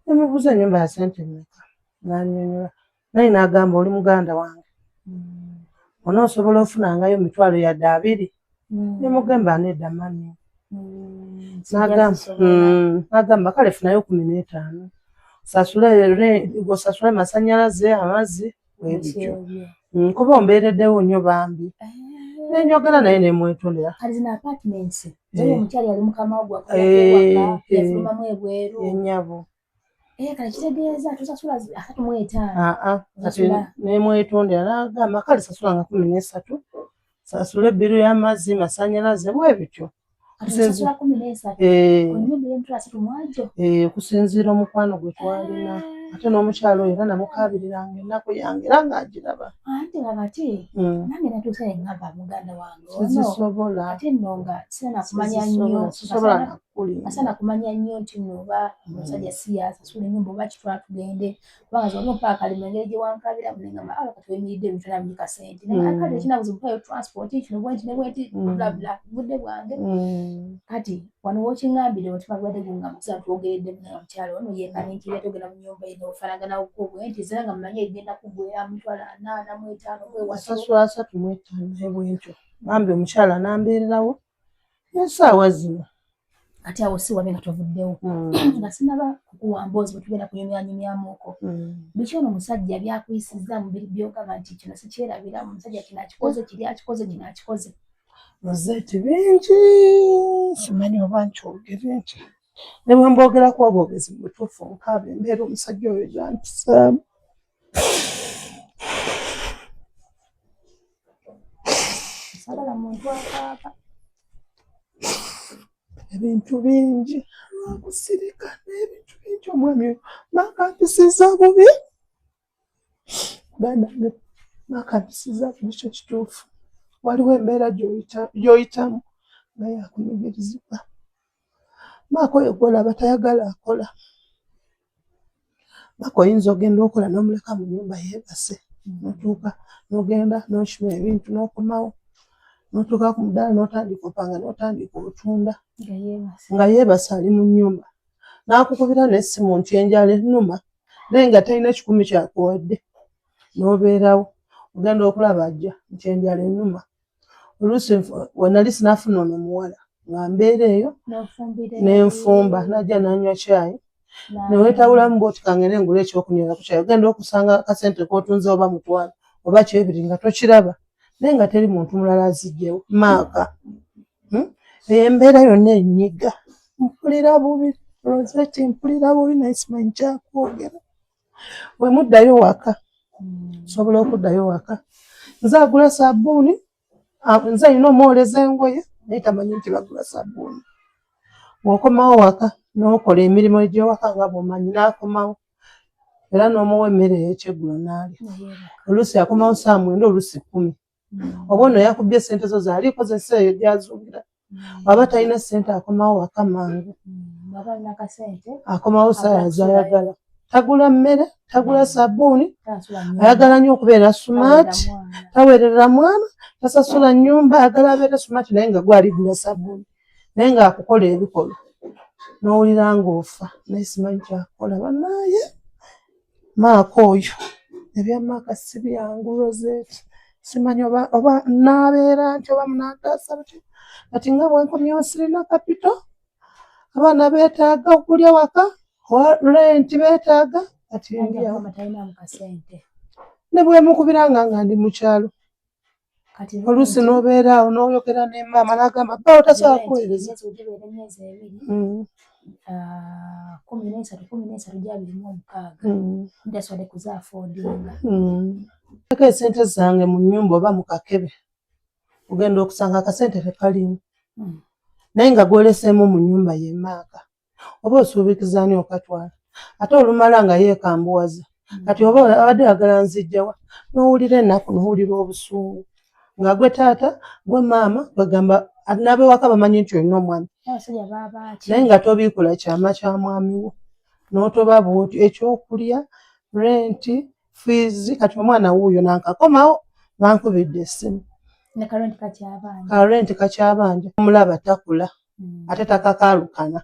Nemubuuza ennyumba ya ssente mmeka. Nanyonyola. Naye n'agamba oli muganda wange. Onoosobola ofunangayo emitwalo yadde 2. Nemugamba nedda mami. N'agamba kale funayo 15. Osasule masannyalaze amazzi webityo. Kuba ombeereddewo nnyo bambi. Nenjogera naye nemwetondera. Kati zino apartments. Omukyala yali mukama ogwa yafulumamu ebweru. Ennyabo. Kati kitegeeza tusasula 35. Kati nemwetondera n'agamba kale sasulanga 13. Sasule ebbiru y'amazzi masannyalaze bwebityo. Sasula 13. Onyumba y'emitwalo 3 mwajo. Okusinziira omukwano gwe twalina. Ate n'omukyalo oyo era namukabiriranga ennaku yange era ng'agiraba. Ate kakati nange natuuse ngamba muganda wange sizisobola. Ate nno nga sina kumanya nnyo asana kumanya nnyo nti noba omusajja siyasasula ennyumba oba kitwala tugende kubanga zonna opaaka kali mu ngeri gye wankabira munengamba kati wemiridde ebintu nabika ssente naye kati ekinabuzibu mpayo transport kino bwenti ne bwenti blabla budde bwange kati wano wookingambire omutima gwadde gungamuza twogeredde mukyalo ono yeekaninkirira togenda mu nnyumba eno ofaanagana bwenti zera nga mumanye egenda kuggwera mitwalo 45 bwewasasula 35 bwentyo bambi omukyala nambeererawo n'essaawa zino ate awo si wabe nga tovuddewo nga sinaba kukuwamboozi bwe tugenda kunyumyanyumyamuuko biki ono omusajja byakuyisizza mu biri byogamba nti kino sikyerabira omusajja kino akikoze kiri akikoze kino akikoze rozeeti bingi simanyi oba nkyogere nti ne bwe mboogerako obwogezi mu butuufu nkaaba embeera omusajja oyo gyampisaamu sagala muntu akaaba ebintu bingi lwakusirika n'ebintu bingi omwami oyo bakampisiza bubi banange bakampisiza bubi kyo kituufu waliwo embeera gy'oyitamu nga yakunyigirizibwa maako oyo gw'olaba tayagala akola maako oyinza ogenda okola n'omuleka mu nnyumba yeebase notuuka n'ogenda n'okima ebintu n'okomawo notuuka ku mudaala n'otandika opanga n'otandika otunda nga yeebase ali mu nnyumba n'akukubira n'essimu nti enjala ennuma naye nga talina 10 kyakuwadde n'obeerawo ogenda okulaba ajja nti enjala ennuma oluusi wenali sinaafuna ono muwala nga mbeera eyo n'enfumba najja n'anywa caayi neweetawulamu bwoti kangende ngula ekyokunywera ku caayi ogenda okusanga akasente k'otunze oba mutwalo oba kyebiri nga tokiraba naye nga teri muntu mulala azijjewo maaka embeera yonna ennyiga mpulira bubi rozeeti mpulira bubi naye simanyi kyakwogera bwe muddayo waka nsobola okuddayo waka nze agula sabbuuni nze alina omwoleza engoye naye tamanyi nti bagula sabbuuni bw'okomawo waka n'okola emirimu egy'ewaka nga bw'omanyi n'akomawo era n'omuwa emmere ey'ekyeggulo n'alya oluusi akomawo 9 oluusi 10 oba ono yakubye ssente zo zaalikozesa eyo gy'azuulira waba talina ssente akomawo waka mangu akomawo saa zayagala tagula mmere tagula sabbuuni ayagala nnyo okubeera sumaati taweerera mwana tasasula nnyumba ayagala abeere sumaati naye nga gwaligula sabbuuni naye ng'akukola ebikolwa n'owulira ng'ofa naye simanyi kyakukola bannaaye maako oyo ebyamaaka si byangu rozeeti simanyi oba naabeera nti oba munaataasa buti kati nga bwenkomyewo sirina kapito abaana beetaaga okulya waka renti beetaaga kati ndyawo ne bwemukubiranga nga ndi mu kyalo oluusi n'obeeraawo n'oyogera ne maama n'agamba bbawo tasobola kuweereza 13 ndasobodde kuzaafodinga eka esente zange mu nnyumba oba mu kakebe ogenda okusanga akasente tekalimu naye nga gwoleseemu mu nnyumba y'emmaaka oba osuubikizaani okatwala ate olumala nga yeekambuwaza kati oba abadde yagala nzijjawa n'owulira ennaku n'owulira obusungu nga gwe taata gwe maama bagamba n'abewaka bamanyi nti olina omwami naye nga tobiikula kyama kya mwami wo n'otoba bw'otyo ekyokulya renti fiizi kati omwana wuuyo nankakomawo bankubidde essimu karenti kakyabanja omulaba takula ate takakaalukana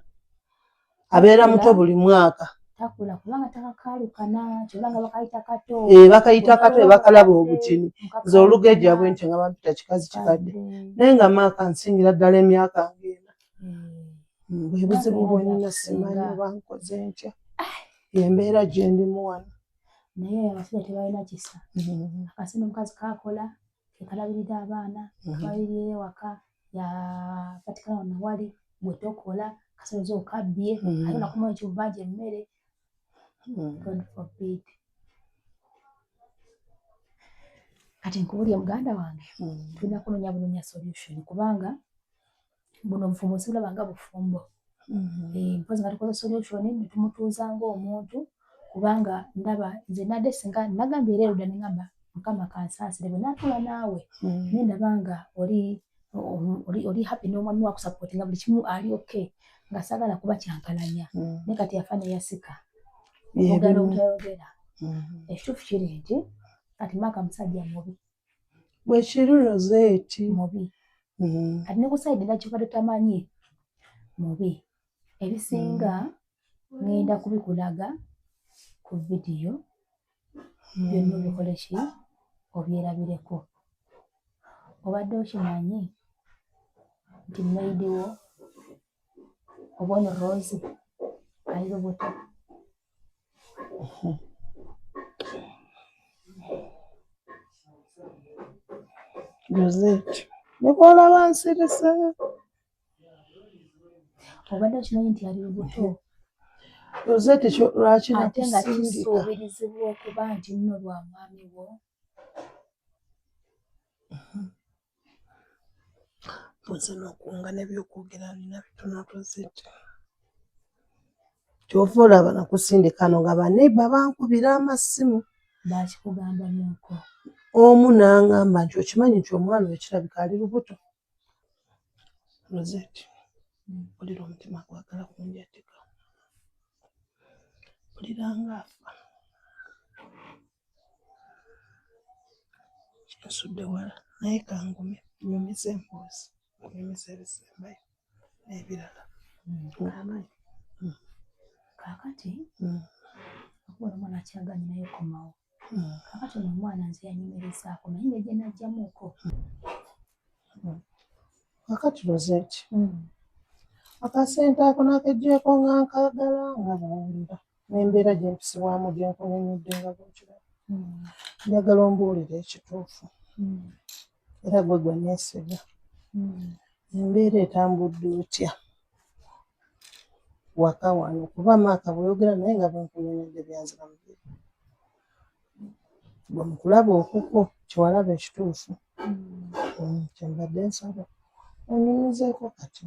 abeera muto buli mwaka bakayita kato bakalaba obutini nze olugejja bwe nti nga bampita kikazi kikadde naye nga maaka nsingira ddala emyaka ng'ena bwe buzibu bwennina simanyi oba nkoze ntya embeera gye ndimu wano naye abasajja tebalina kisa akasina omukazi kakola kekalabirira abaana kabalirira ewaka yapatikana wano wali bwe tokola kasoboza okabbye ate nakumawo ekibanja emmere God forbid. Kati nkubulya muganda wange tulina kunoonya bunoonya solution kubanga buno obufumbo sibulaba nga bufumbo mpozi nga tukoze solution ne tumutuuza ng'omuntu kubanga ndaba nze nadde singa nagambye era erudda ne ngamba mukama kansaasire bwe naatula naawe naye ndaba nga oli happy n'omwami wakusapootinga buli kimu ali okay nga saagala kuba kyankalanya naye kati yafa neyasika ogala obutayogera ekituufu kiri nti kati maaka musajja mubi bwekiri Roseeti mubi kati ne ku sayidi ndakikadde tamanyi mubi ebisinga ngenda kubikulaga ku vidiyo byonna obikole ki obyerabireko obadde okimanyi nti maidiwo oba ono Rose ali lubuto Roseeti nekwolaba nsirisa obadde okimanyi nti ali lubuto Roseeti lwaki ate nga nakusindika kisuubirizibwa okuba nti nno lwa mwami wo mpoze n'okuwunga n'ebyokwogera nina bitono Roseeti kyova olaba nakusindika no nga baneiba bankubira amasimu bakikugambamuko omu n'angamba nti okimanyi nti omwana we kirabika ali lubuto Roseeti mpulira omutima gwagala kunjatika mpulira nga afa kinsudde wala naye kangume nyumiza emboozi nyumiza ebisembayo n'ebirala kaakati okuba omwana akyaganye naye komawo kaakati ono omwana nze yanyumirizaako naye nga gye najjamuuko kakati Roseeti akasente ako nakeggyeko nga nkaagala nga bawulira n'embeera gye mpisibwamu gye nkunyunyudde nga bwekiraba njagala ombuulire ekituufu era gwe gwe neesiga embeera etambudde otya waka wano kuba maaka bweyogera naye nga bwenkunyunyudde byanzira mubiri gwe mukulaba okuko kyewalaba ekituufu kyembadde nsaba onyumizeeko kati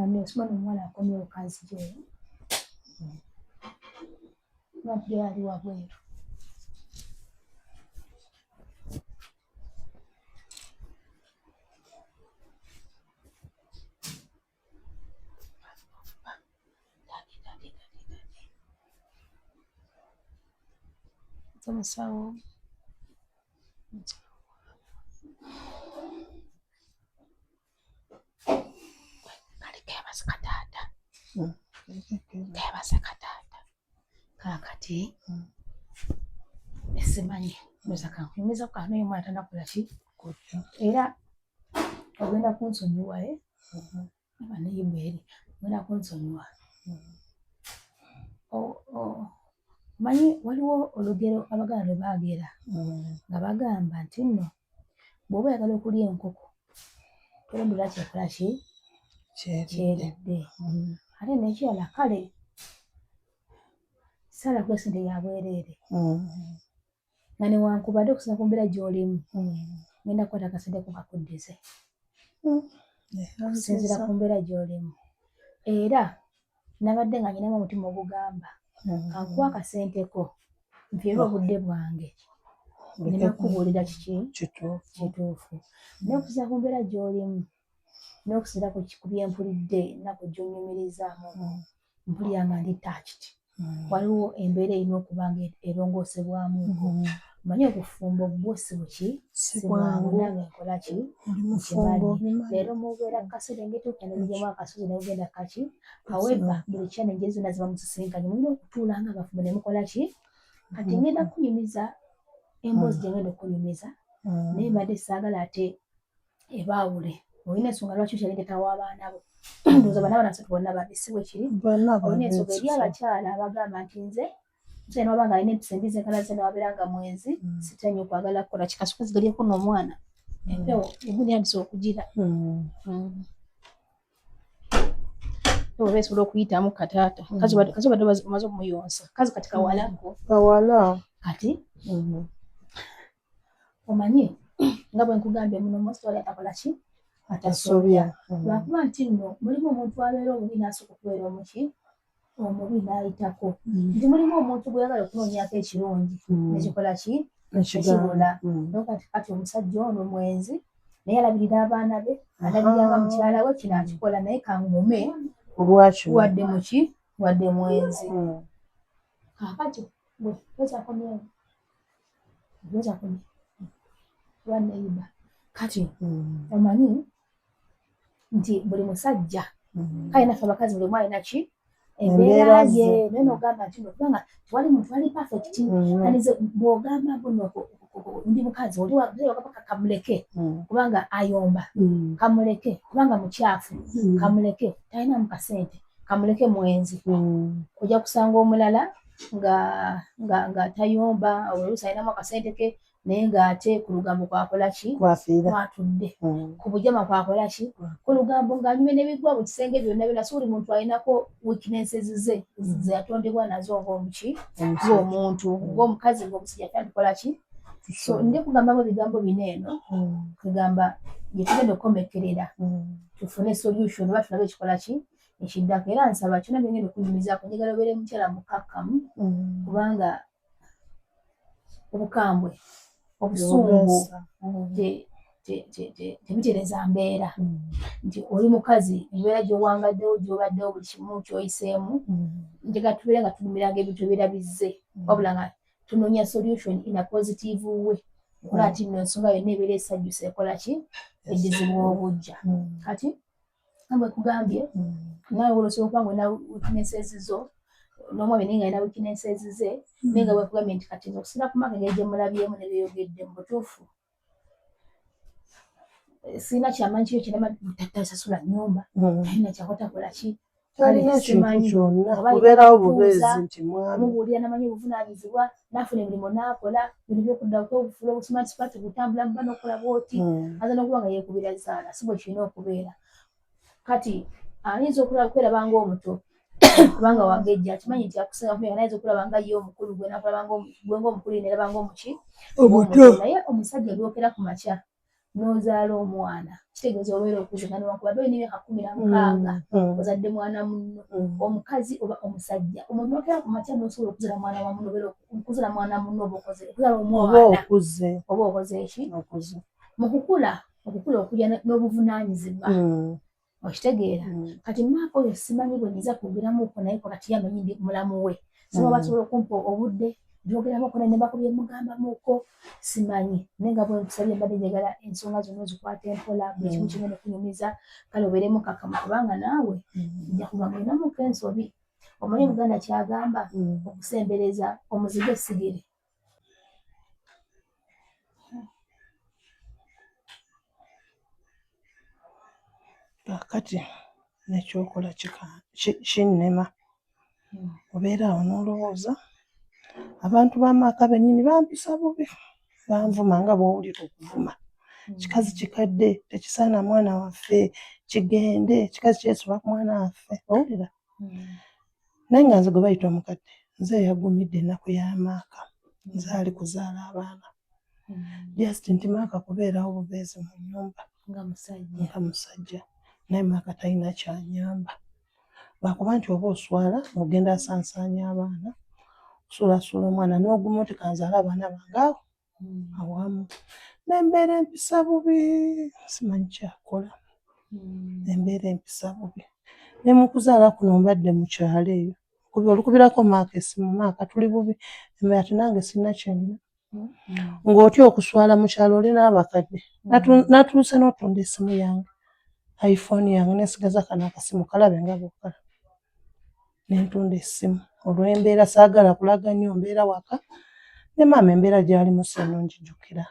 ani osoma n'omwana akomye okazi gyeyo nampulira ali wabweru omusawo kebaze kataata kaakati esimanyi ndoza kankunyumiza ku kano omwana tanakola ki era ogenda kunsonyiwa aba neyimu eri ogenda kunsonyiwa manyi waliwo olugero abaganda lwe baagera nga bagamba nti nno bw'oba oyagala okulya enkoko tolondera kyekola ki kyeredde ate nekirala kale sala kwa sente ya bwerere nga newankubadde okusinza ku mbeera gy'olimu ngenda kukwata akasente ko kakuddize okusinziira ku mbeera gy'olimu era nabadde nga nyinamu omutima ogugamba kankuwa akasente ko mpeere obudde bwange nina kubuulira kiki kituufu naye okusinziira ku mbeera gy'olimu n'okusinziira ku byempulidde ennaku gy'onyumirizaamu mpulira nga ndi touched waliwo embeera erina okuba nga erongoosebwamuko manye okufumba obwosi buki sibwangu nange nkola ki nkimanyi leero mubeera kaserengeta okyanebijemu akasozi nebugenda kaki however buli challenge zonna ziba musisinkanye mulina okutuula nga abafumbo ne mukola ki kati ngenda kunyumiza emboozi gye ngenda okunyumiza naye mbadde saagala ate ebaawule olina ensonga lwaki okyalengetawo abaana bo ndowooza bana basatu bonna babisibwa ekiri olina ensonga eri abakyala abagamba nti nze musajja n'oba nga alina empisa embi zenkanaze n'abeera nga mwenzi sitanye okwagala kukola kikasuka zigalyeko n'omwana empewo egundi yandise okugira ewo beesobola okuyitamu kataata kazi badde omaze okumuyonsa kazi kati kawala kati omanye nga bwe nkugambye muno omunsi twali atakola ki atasobya lwakuba nti nno mulimu omuntu abeera omubi n'asooka okubeera omuki omubi n'ayitako nti mulimu omuntu gweyagala okunoonyako ekirungi nekikola ki ekibula kati omusajja ono mwenzi naye alabirira abaana be alabiriranga mukyala we kino akikola naye kangume wadde muki wadde mwenzi kakati waneiba kati omanyi nti buli musajja kale naffe abakazi buli omu alina ki embeera ye naye nogamba nti kubanga tewali muntu ali perfect kanize bw'ogamba buno ndi mukazi oliwagamba kamuleke kubanga ayomba kamuleke kubanga mukyafu kamuleke talina mu kasente kamuleke mwenzi ojja kusanga omulala nga tayomba oluusi alinamu akasente ke naye ng'ate ku lugambo kwakola ki kwatudde ku bujama kwakola ki ku lugambo ng'anyumye n'ebigwa mu kisenge byonna byonna so buli muntu alinako weaknesses ze zeyatondebwa nazo ng'omuki ng'omuntu ng'omukazi ng'omusajja tandikola ki so ndi kugambamu ebigambo bino eno kugamba gye tugenda okukomekerera tufune solution oba tulabe ekikola ki ekiddako era nsaba kyonna byengenda okunyumizaako njagala obeere mukyala mukakkamu kubanga obukambwe obusungu tebitereza mbeera nti oli mukazi embeera gy'owangaddewo gy'obaddewo buli kimu ky'oyiseemu njagala tubeere nga tunumiranga ebintu ebirabizze wabula nga tunoonya solution in a positive way okola ati nno ensonga yonna ebeera esajjusa ekola ki eddizibwa obujja kati nga bwe kugambye nawe olosobola okuba nga olina weaknesses zo n'omwami naye nga alina weaknesses ze naye nga bwe kugambye nti kati okusinziira ku maka engeri gye mulabyemu ne beeyogedde mu butuufu sirina kyamanyi kiyo kirema tasasula nnyumba talina kyakwatakola ki talina kintu kyonna kubeerawo bubeezi nti mwami omubuulira namanyi obuvunaanyizibwa n'afuna emirimu n'akola bintu by'okuddako obufula obusumati sipati butambula muba n'okola bwoti aza n'okuba nga yeekubira zaala si bwe kirina okubeera kati ayinza okweraba ng'omuto kubanga wagejja akimanyi nti akusinga kumenya nayinza okulaba nga ye omukulu gwe nakulaba gwe ng'omukulu neraba ng'omuki omuto naye omusajja byokera ku makya n'ozaala omwana kitegeeza obeera okuze nga newankubadde olina emyaka 16 ozadde mwana munno omukazi oba omusajja omuntu okera ku makya n'osobola okuzala mwana wa munno obeera okuzala mwana munno oba okuzala omwana oba okoze eki mu kukula okujja n'obuvunaanyizibwa okitegeera kati maaka oyo simanyi bwe nyiza kwogeramuko naye kati yamanyi ndi mulamu we siba basobola okumpa obudde byogeramuko naye ne bakubye mugambamuko simanyi naye nga bwe nkusabye mbadde njagala ensonga zonna ozikwata empola buli kimu kigenda okunyumiza kale obeeremu kakkamu kubanga naawe nja kugamba olinamuko ensobi omanyi Buganda kyagamba okusembereza omuzigo essigere kati nekyokola kinnema obeera awo n'olowooza abantu b'amaka bennyini bampisa bubi banvuma nga bw'owulira okuvuma kikazi kikadde tekisaana mwana waffe kigende kikazi kyesoba ku mwana waffe owulira naye nga nze gwe bayita omukadde nze yagumidde ennaku ya maaka nze ali kuzaala abaana just nti maaka kubeerawo bubeezi mu nnyumba nga musajja naye maaka talina kyanyamba lwakuba nti oba oswala ogenda asansaanya abaana osuulasuula omwana n'oguma oti kanzaala abaana bange awo awamu nembeera empisa bubi simanyi kyakola embeera empisa bubi ne mu kuzaala kuno mbadde mu kyalo eyo olukubirako maaka essimu maaka tuli bubi embeera ati nange sirina kyenina ng'otya okuswala mu kyalo olina abakadde natuuse n'otunda essimu yange iPhone yange nesigaza kano akasimu kalabe nga bwokala nentunda essimu olw'embeera saagala kulaga nnyo mbeera waka ne maama embeera gy'alimu sino ngijjukira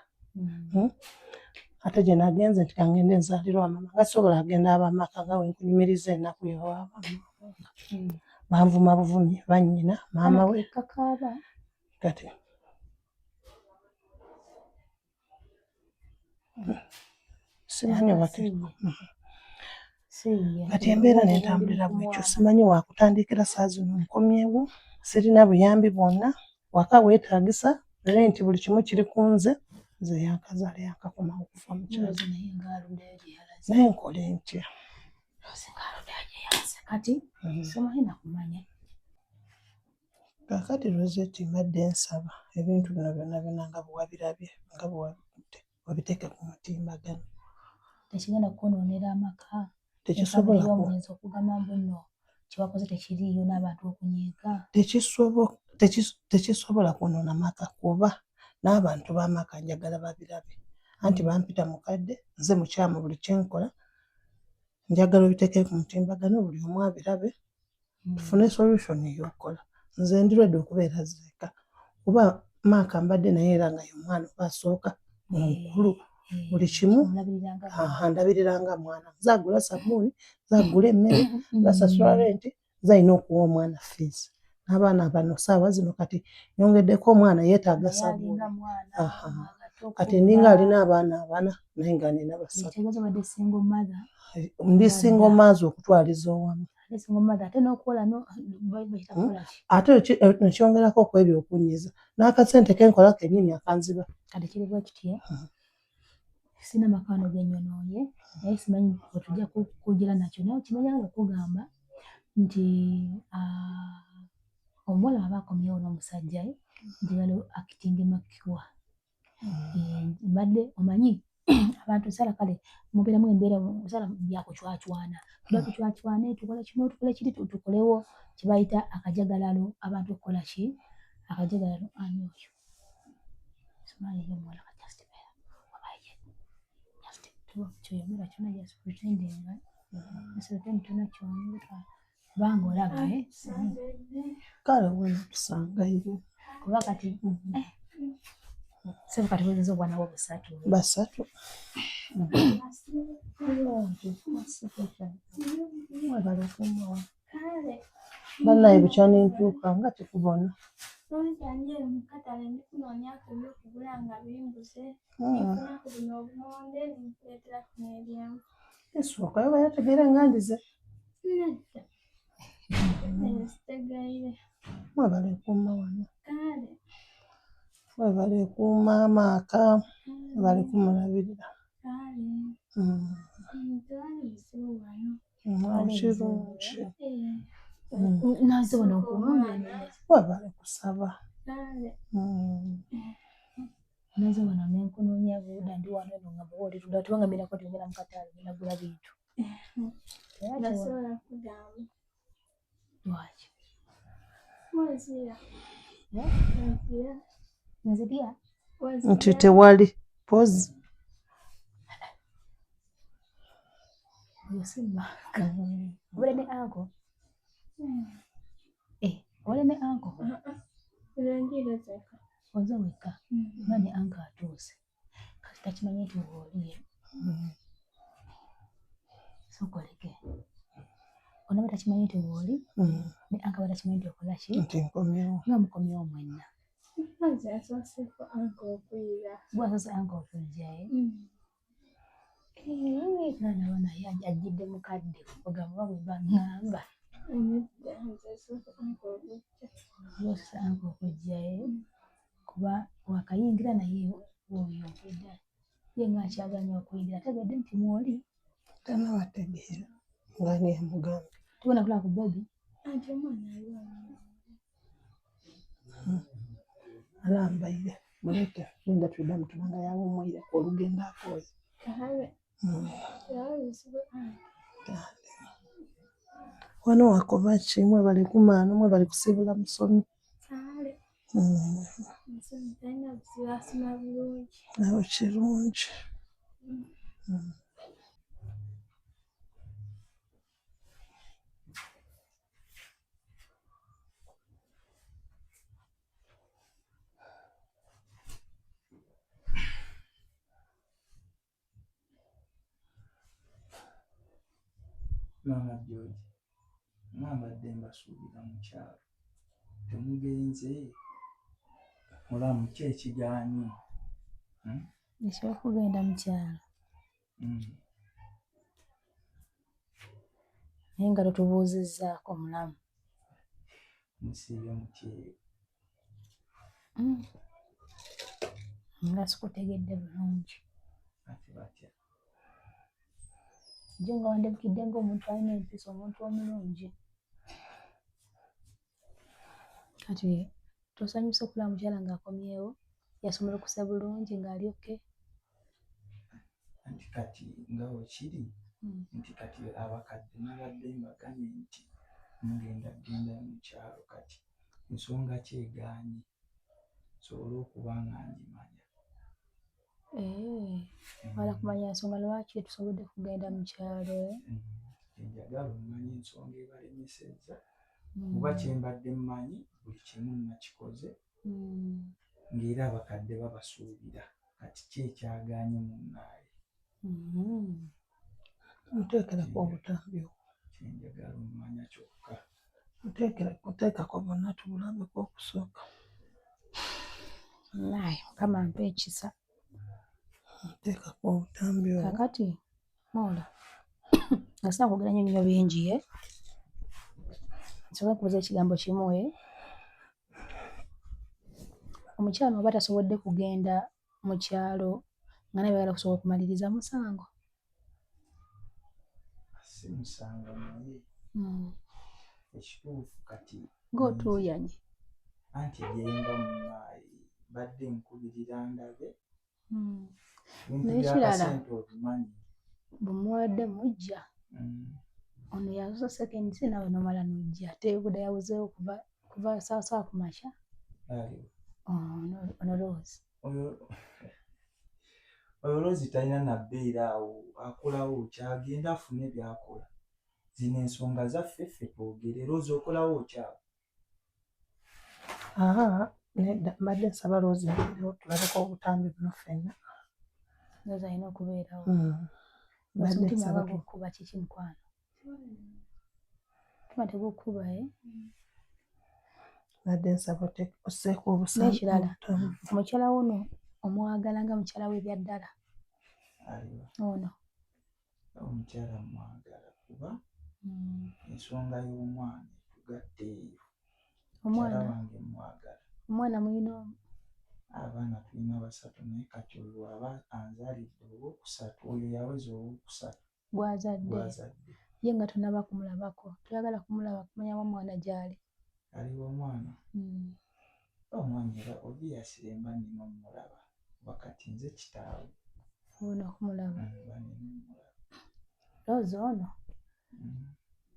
ate gye nagenze nti kangende nzaalirwa mama nga sobola agenda ab'amaka nga wenkunyumiriza ennaku yewaaba banvuma buvumi bannyina maama we kati simanyi wate kati embeera nentambulira bwekyo simanyi wakutandikira saa zino nkomyewo sirina buyambi bwonna waka weetaagisa renti buli kimu kiri ku nze nze yankazaala yankakoma okufa mu kyalo naye nkole ntya kati simanyi nakumanya kakati Rosette mbadde nsaba ebintu bino byonna byonna nga bwewabirabye nga wabiteeke ku mutimbagano tekigenda kukonoonera amaka tekisobola omulenzi okugamba mbu nno kibakoze tekiriiyo n'abantu okunyiiga tekisobola kunoona maka kuba n'abantu b'amaka njagala babirabe anti bampita mukadde nze mukyamu buli kyenkola njagala obiteekere ku mutimbagano buli omu abirabe tufune solution ey'okukola nze ndirwedde okubeera zeeka kuba maaka mbadde naye era nga y'omwana oba asooka omukulu buli kimu ndabiriranga mwana zaagula sabbuuni zaagula emmere zasasula renti zalina okuwa omwana fees n'abaana bano saawa zino kati nyongeddeko omwana yeetaaga sabbuuni kati ndinga alina abaana abana naye nga nina basatu ndi single mother okutwaliza owamu ate nekyongerako okwebyo okunyiza n'akasente kenkola kennyini akanziba kati kiri bwe kityo sina makano genyonoonye naye simanyi wetujja kugira nakyo naye okimanya nga kugamba nti omuwala aba akomyewo n'omusajja njagala akitinge makiwa mbadde omanyi abantu sala kale mubeeramu embeera sala byakucwacwana tuba tucwacwane tukole kino tukole kiri tukolewo kibayita akajagalalo abantu okukola ki akajagalalo ani oyo simanyi omuwala kyoyogera kyona just pretending tona kyonyuka kubanga olaba kale wena tusangaire kuba kati sebo kati wezeza obwana bwo basatu bannaye bukyani ntuuka nga tekubona esooka yoba yategeera nga ndize mwebale kuuma wano mwebale kuuma amaaka mwebale kumulabirira kirungi naze wano mwebale kusaba naze wano nenkunoonya buuda ndi wano eno nga bwolitunda tubanga mirako tugenda mu kataale nagula bintu nasobola kugamba lwaki nzirya nti tewali pozi yosimba obule ne anko obule ne anko oze weka nga ne anko atuuse kati takimanyi nti wooliye sokoleke onaba takimanyi nti wooli ne anko aba takimanyi nti okola ki nti nkomyewo nga mukomyewo mwenna bwasoose anko okujjaye naana naye ajjidde mukadde ogamba bwe baŋŋamba Emidda nze esooka okujja. Osanga okujjayo kuba wakayingira naye oyo okudda ye ng'akyaganya okuyingira ategedde nti mwoli Tannabategeera nga ne mugambye. tubona kula ku bebi Anti omwana ali wano. Alambaire muleke linda tuddamu tubanga yawumwire olugendo akooye. Kale yawulizibwa Wano wakoba ki? Mwe bali kumaano, mwe bali kusibula musomi. kale nsonyi talina buzibu asoma bulungi. Awo kirungi. Maama George, mwambadde mbasuubira mu kyalo. Temugenze mulamu ki ekigaanyi? ekyokugenda mu kyalo naye nga totubuuzizzaako mulamu. Musiibye mukyere. Nga sikutegedde bulungi. Ate batya? Jo nga wandebukidde ng'omuntu alina empisa, omuntu omulungi. Kati tosanyuse okulaba mukyala ng'akomyewo yasomolokuse bulungi ng'ali oke. Anti kati nga wekiri nti kati abakadde nabadde mbaganye nti mugenda mu kyalo kati ensonga kyegaanyi nsobole okuba nga ngimanya. Wala kumanya nsonga lwaki tusobodde kugenda mu kyalo. Njagala omanye ensonga ebalemesezza kuba kyembadde mmanyi buli kimu nakikoze ng'era abakadde babasuubira kati ki ekyagaanye munnaaye. Muteekereko obutambi obwo. Kyenjagala omumanya kyokka. Muteekako bonna tubulabeko okusooka. Naye Mukama ampe ekisa. Muteekako obutambi obwo. Kakati Mola nga sina kugeranya nnyo bingi nsobola kubuuza ekigambo kimu omukyala oba tasobodde kugenda mu kyalo nga naye bayagala kusobola okumaliriza musango. Si musango naye ekituufu kati ng'otuuyanye. anti gyemba munnaaye badde nkubirira ndabe bintu by'akasente obimanyi. Bumuwadde mujja ono yazuza sekendi si nawe nomala nojja ate budde yabuzeewo kuva saawa ku makya. Ono Rose oyo Rose talina nabbeera awo akolawo kyagenda afune byakola. Zino ensonga zaffe ffe twogere. Rose okolawo okyawo. Nedda mbadde nsaba Rose abeerewo tulabeko obutambi buno ffenna. Rose alina okubeerawo. Mbadde Omutima nsaba gukuba kiki mukwano? Omutima tegukuba mbadde nsaba osseeko obusambi. N'ekirala omukyala wuno omwagala nga mukyala we bya ddala. Ono omukyala mwagala kuba ensonga y'omwana tugatte eyo. Mukyala wange mwagala. Omwana mulina omu? Abaana tulina basatu naye kati oyo aba anzalidde owookusatu oyo yaweza owookusatu gwazadde ye nga tonaba kumulabako. Tuyagala kumulaba kumanyamu omwana gy'ali. Aliwo omwana? Omwana era obviously mba nnina omulaba wakati nze kitaawe. Ono okumulaba. Mba nnina omulaba. Rose ono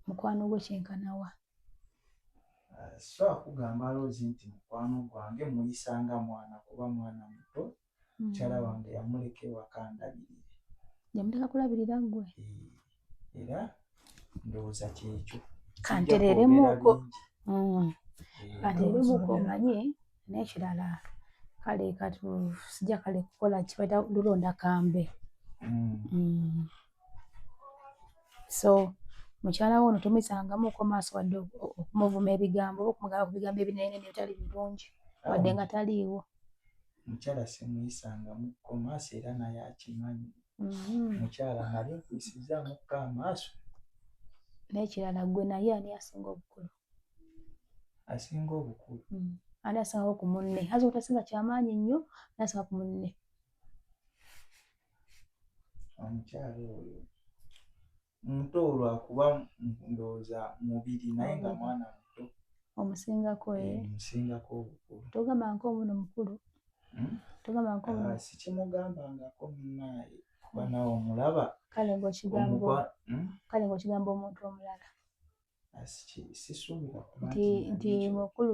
mukwano gwe kyenkanawa. So akugamba Rose nti mukwano gwange muyisanga mwana kuba mwana muto. Mukyala wange yamuleka ewaka ndabirire. Yamuleka kulabirira ggwe? Era ndowooza kyekyo. Kantereremuko. Kantereremuko omanye n'ekirala kale sijja kale kukola kibaita lulonda kambe. So mukyala wo ono tomuyisangamuko maaso wadde okumuvuma ebigambo oba okumugamba ku bigambo ebinene ebitali birungi wadde nga taliiwo. Mukyala simuyisangamuko maaso era naye akimanyi. Mukyala nali nkuyisizzaamukko amaaso n'ekirala gwe naye ani asinga obukulu? Asinga obukulu. Ani asingawo ku munne? Azi otasinga kyamaanyi nnyo, ani asinga ku munne? Omukyala oyo muto olwakuba ndowooza mubiri naye nga mwana muto. Omusingako musingako obukulu. Togamba nk'omuno mukulu? Togamba nk'omuno? Sikimugambangako munnaye kuba nawe omulaba. Kale ng'okigamba omuntu omulala sisuubira nti mukulu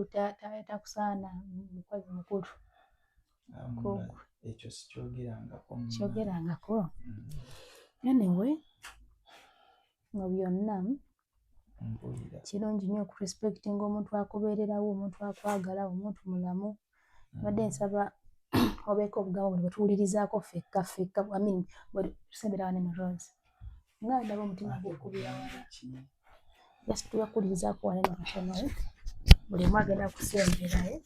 takusaana mukozi mukulu. Ekyo sikyogerangako. Kyogerangako? Anyway, nga byonna kirungi nnyo okurespectinga omuntu akubeererawo, omuntu akwagala, omuntu mulamu. Badde nsaba obeeko obugambo bwe tuwulirizaako ffekka tusembera wano eno Rose nga ndaba omutima gukubira wala just tubakulirizaako wano eno katono buli omu agenda kusemberayo.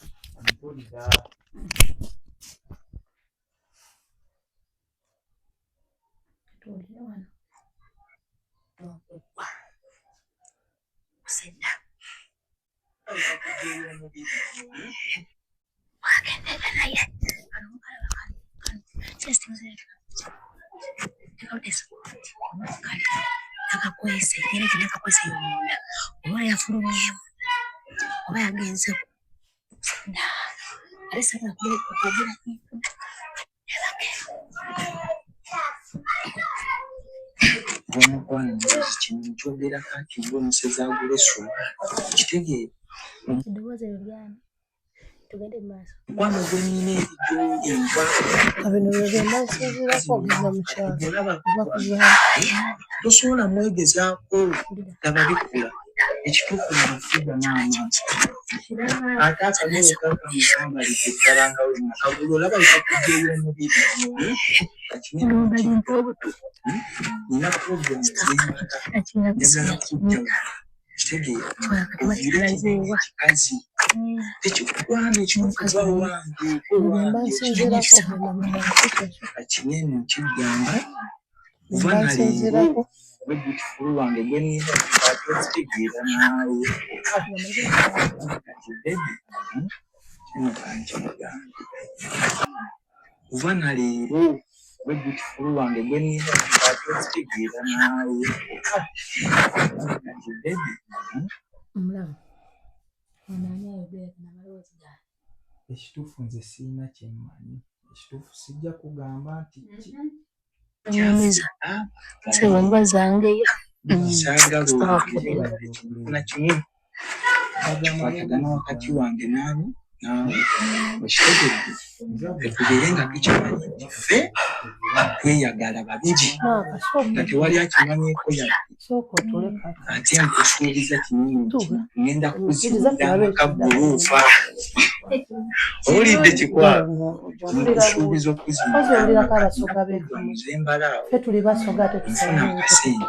Tuwulire wano Sena wagendera naye nakakwese era gye nakakwese yomunda oba yafulumyemu oba yagenze ate sabula okwogera kino kyogera kati ng'omusezi agula essula kitegeere eddoboozi eryo lyani tugende mu maaso mukwano gwe nnina ebijonjimba bino bye genda nsinzirako ogenda mu kyalo oba kuzaala tosobola mwegezaako laba bikula ekituufu nafuga n'amaaso ate akamere kakamusambalidde ddala nga wena kagulu olaba ekakugyeyo omubiri nina puroguramu zeyimala njagala kujja kitegeera kikazi tekikugwana ekikukuba wange mba nsinzirako kinene nkigamba mba nsinzirako wegukifulu wange gwenina ate okitegeera naawe kati bebi kino kankimugambe kuva na leero wegukifulu wange gwenina ate okitegeera naawe kati bebi omulamu onaani ayogera namalowoozi gaani ekituufu nze siina kyemmanyi ekituufu sijja kugamba nti nyumiza sebomba zangeyo na kimu kikwatagana wakati wange naawe ekitegedde tubeere nga tukimanyi nti ffe tweyagala babiri nga tewali akimanyiiko ate nkusuubiza kinini ngenda kuzibudda amaka guluufa owulidde kikwabo nkusuubiza okuzimbalaawo ffe tuli basoga nfuna akasente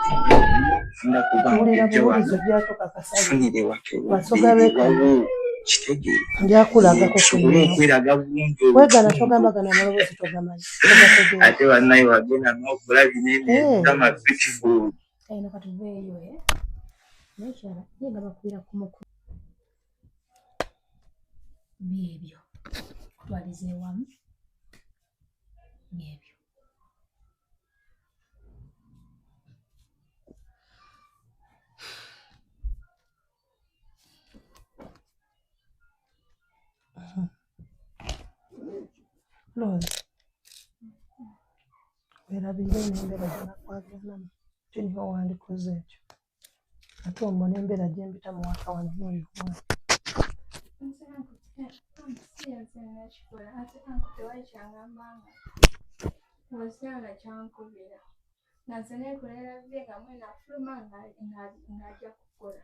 nda kubafunire wakewawo kitegeere njakulagako osobole okweraga bulungi wegana togambagana amaloboozi togamanyi ate bannaye wagenda n'okulabira emigama beautiful kayina katuveeyo nekirala ye nga bakuira ku mukulu byebyo kutwaliza ewamu byebyo Rose weerabire n'embeera gye nakwagalamu kyo niho wandikoze ekyo ate ombona embeera gye mpita mu waka wano n'oyo omwana Kikola ate anko tewali kyangambanga ozaala kyankubira naze nekolera bye nga mwena afuluma ng'ajja kukola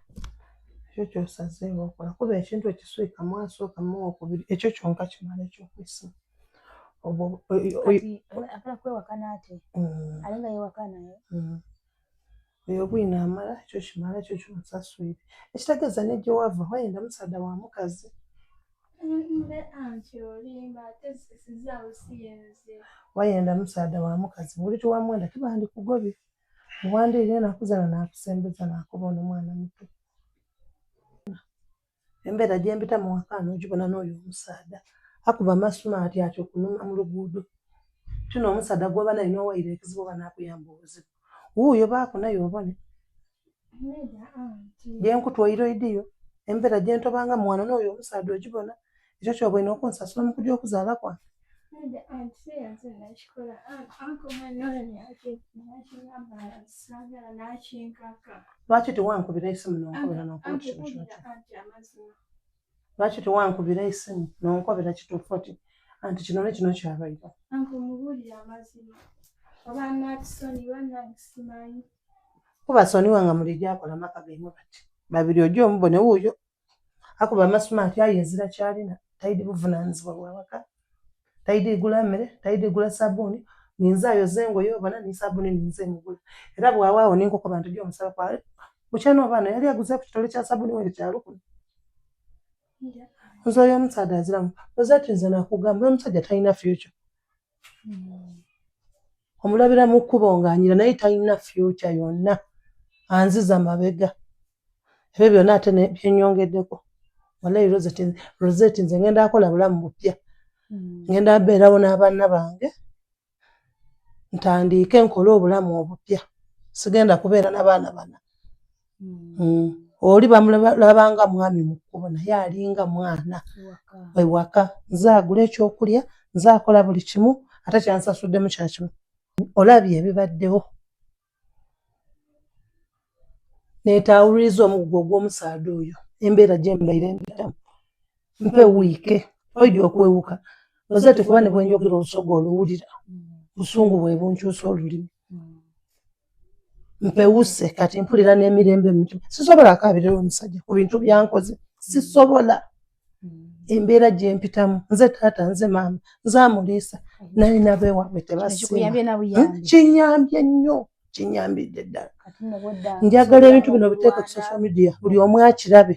ekyo kyosazeewo okola kuba ekintu ekiswika mwasooka muwokubiri ekyo kyonka kimala ekyokwisa akala kwewakana ate ale nga yewaka naye oyo bwina amala ekyo kimala ekyo kyonsaswire ekitegeeza ne gye wava wayenda musaada wa mukazi nze anti olimba ate sizaawo siyenze wayenda musaada wa mukazi buli tuwamwenda tibandikugobye Buwandiire nakuzana nakusembeza nakubona omwana muto. Embeera gye mpitamu waka n'ogibona n'oyo omusaadha akuba amasumaati ati okunuma mu luguudo. Kino omusaadha gw'oba naye n'owaire ekizibu oba n'akuyamba obuzibu. Wuuyo baako naye obone. Bye nkutwaire oidiyo embeera gye ntobanga mu wano n'oyo omusaadha ogibona. Ekyo ky'oba olina okunsasula mu kujja okuzaala kwange. Lwaki tewankubira esimu n'onkobera n'onkobera kino kino? Lwaki tewankubira esimu n'onkobera kituufu oti anti kino ne kino kyabaira? Kuba soni wange mulijja akola maka gaimu bati. Babiri ojja omubone wuuyo akuba amasumaati ayezira kyalina tayidi buvunaanyizibwa bwa waka. Tayidi gula mmere, tayidi gula sabbuuni, ninzaayo zengoye obona ni sabbuuni ninze mugula. Era bw'awaawo n'enkoko bantu gye omusaba kwa bukyano obaana yali aguze ku kitole kya sabbuuni wali kya lukumi. Nze oyo omusaadha aziramu. Ozati nze nakugamba omusajja talina future. Omulabira mu kkubo ng'anyira naye talina future yonna. Anziza mabega. Ebyo byonna ate byennyongeddeko. Wallahi Rosette nze ngenda akola bulamu bupya. Ngenda mbeerawo n'abaana bange ntandiike nkole obulamu obupya. Sigenda kubeera n'abaana bana. Oli bamulabanga mwami mu kkubo naye alinga mwana ewaka. Nze agula ekyokulya, nze akola buli kimu ate kyansasuddemu kya kimu. Olabye ebibaddewo. Neetaawuliriza omugugu ogw'omusaadha oyo embeera gye mbaire mbitamu. Mpe wiike oija okwewuka. Ozette kuba ne bwe njogera olusoga oluwulira. Busungu bwe bunkyusa olulimi. Mpewuse kati mpulira n'emirembe mu mutima. Sisobola kaabirira omusajja ku bintu byankoze. Sisobola. Embeera gye mpitamu. Nze taata nze maama nze amuliisa naye n'abeewaabwe tebasiima. Kinyambye nnyo. Kinyambidde ddala. Njagala ebintu bino biteeke ku social media buli omu akirabe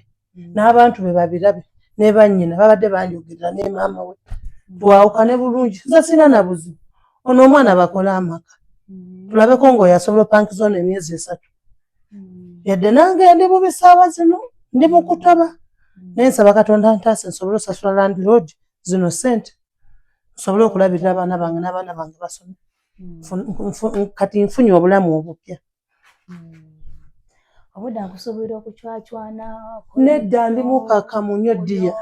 n'abantu be babirabe ne bannyina babadde banjogerera ne maama we. Twawukane bulungi. Nze sina na buzibu. Ono omwana bakola amaka. Tulabeko ng'oyo asobola opankiza ono emyezi 3. Yadde nange ndi mu bisaawa zino ndi mu kutaba. Naye nsaba Katonda ntaase nsobole osasula landlord zino ssente. Nsobole okulabirira abaana bange n'abaana bange basome. Kati nfunye obulamu obupya. Obudde akusobola okucwacwana. Nedda ndi mukakamu nnyo ddiya.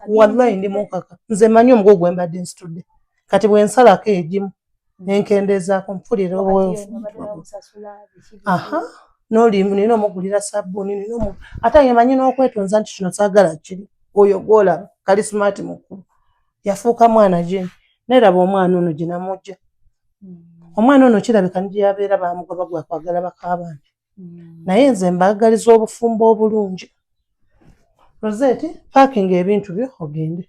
Wallahi ndi mukaka. Nze manyi omugo gwe mbadde nsitudde. Kati bwe nsalako egimu nenkendeezaako mpulira obwefu. Aha. N'olimu nina omugulira sabbuuni nina ate yemanyi n'okwetonza nti kino saagala kiri. Oyo gw'olaba kali smart mukulu. Yafuuka mwana gye. Neraba omwana ono gye namugya. Omwana ono kirabika ne gye yabeera baamugoba gwa kwagala bakaabandi. Naye nze mbaagaliza obufumbo obulungi. Rosette paakinga ebintu byo ogende.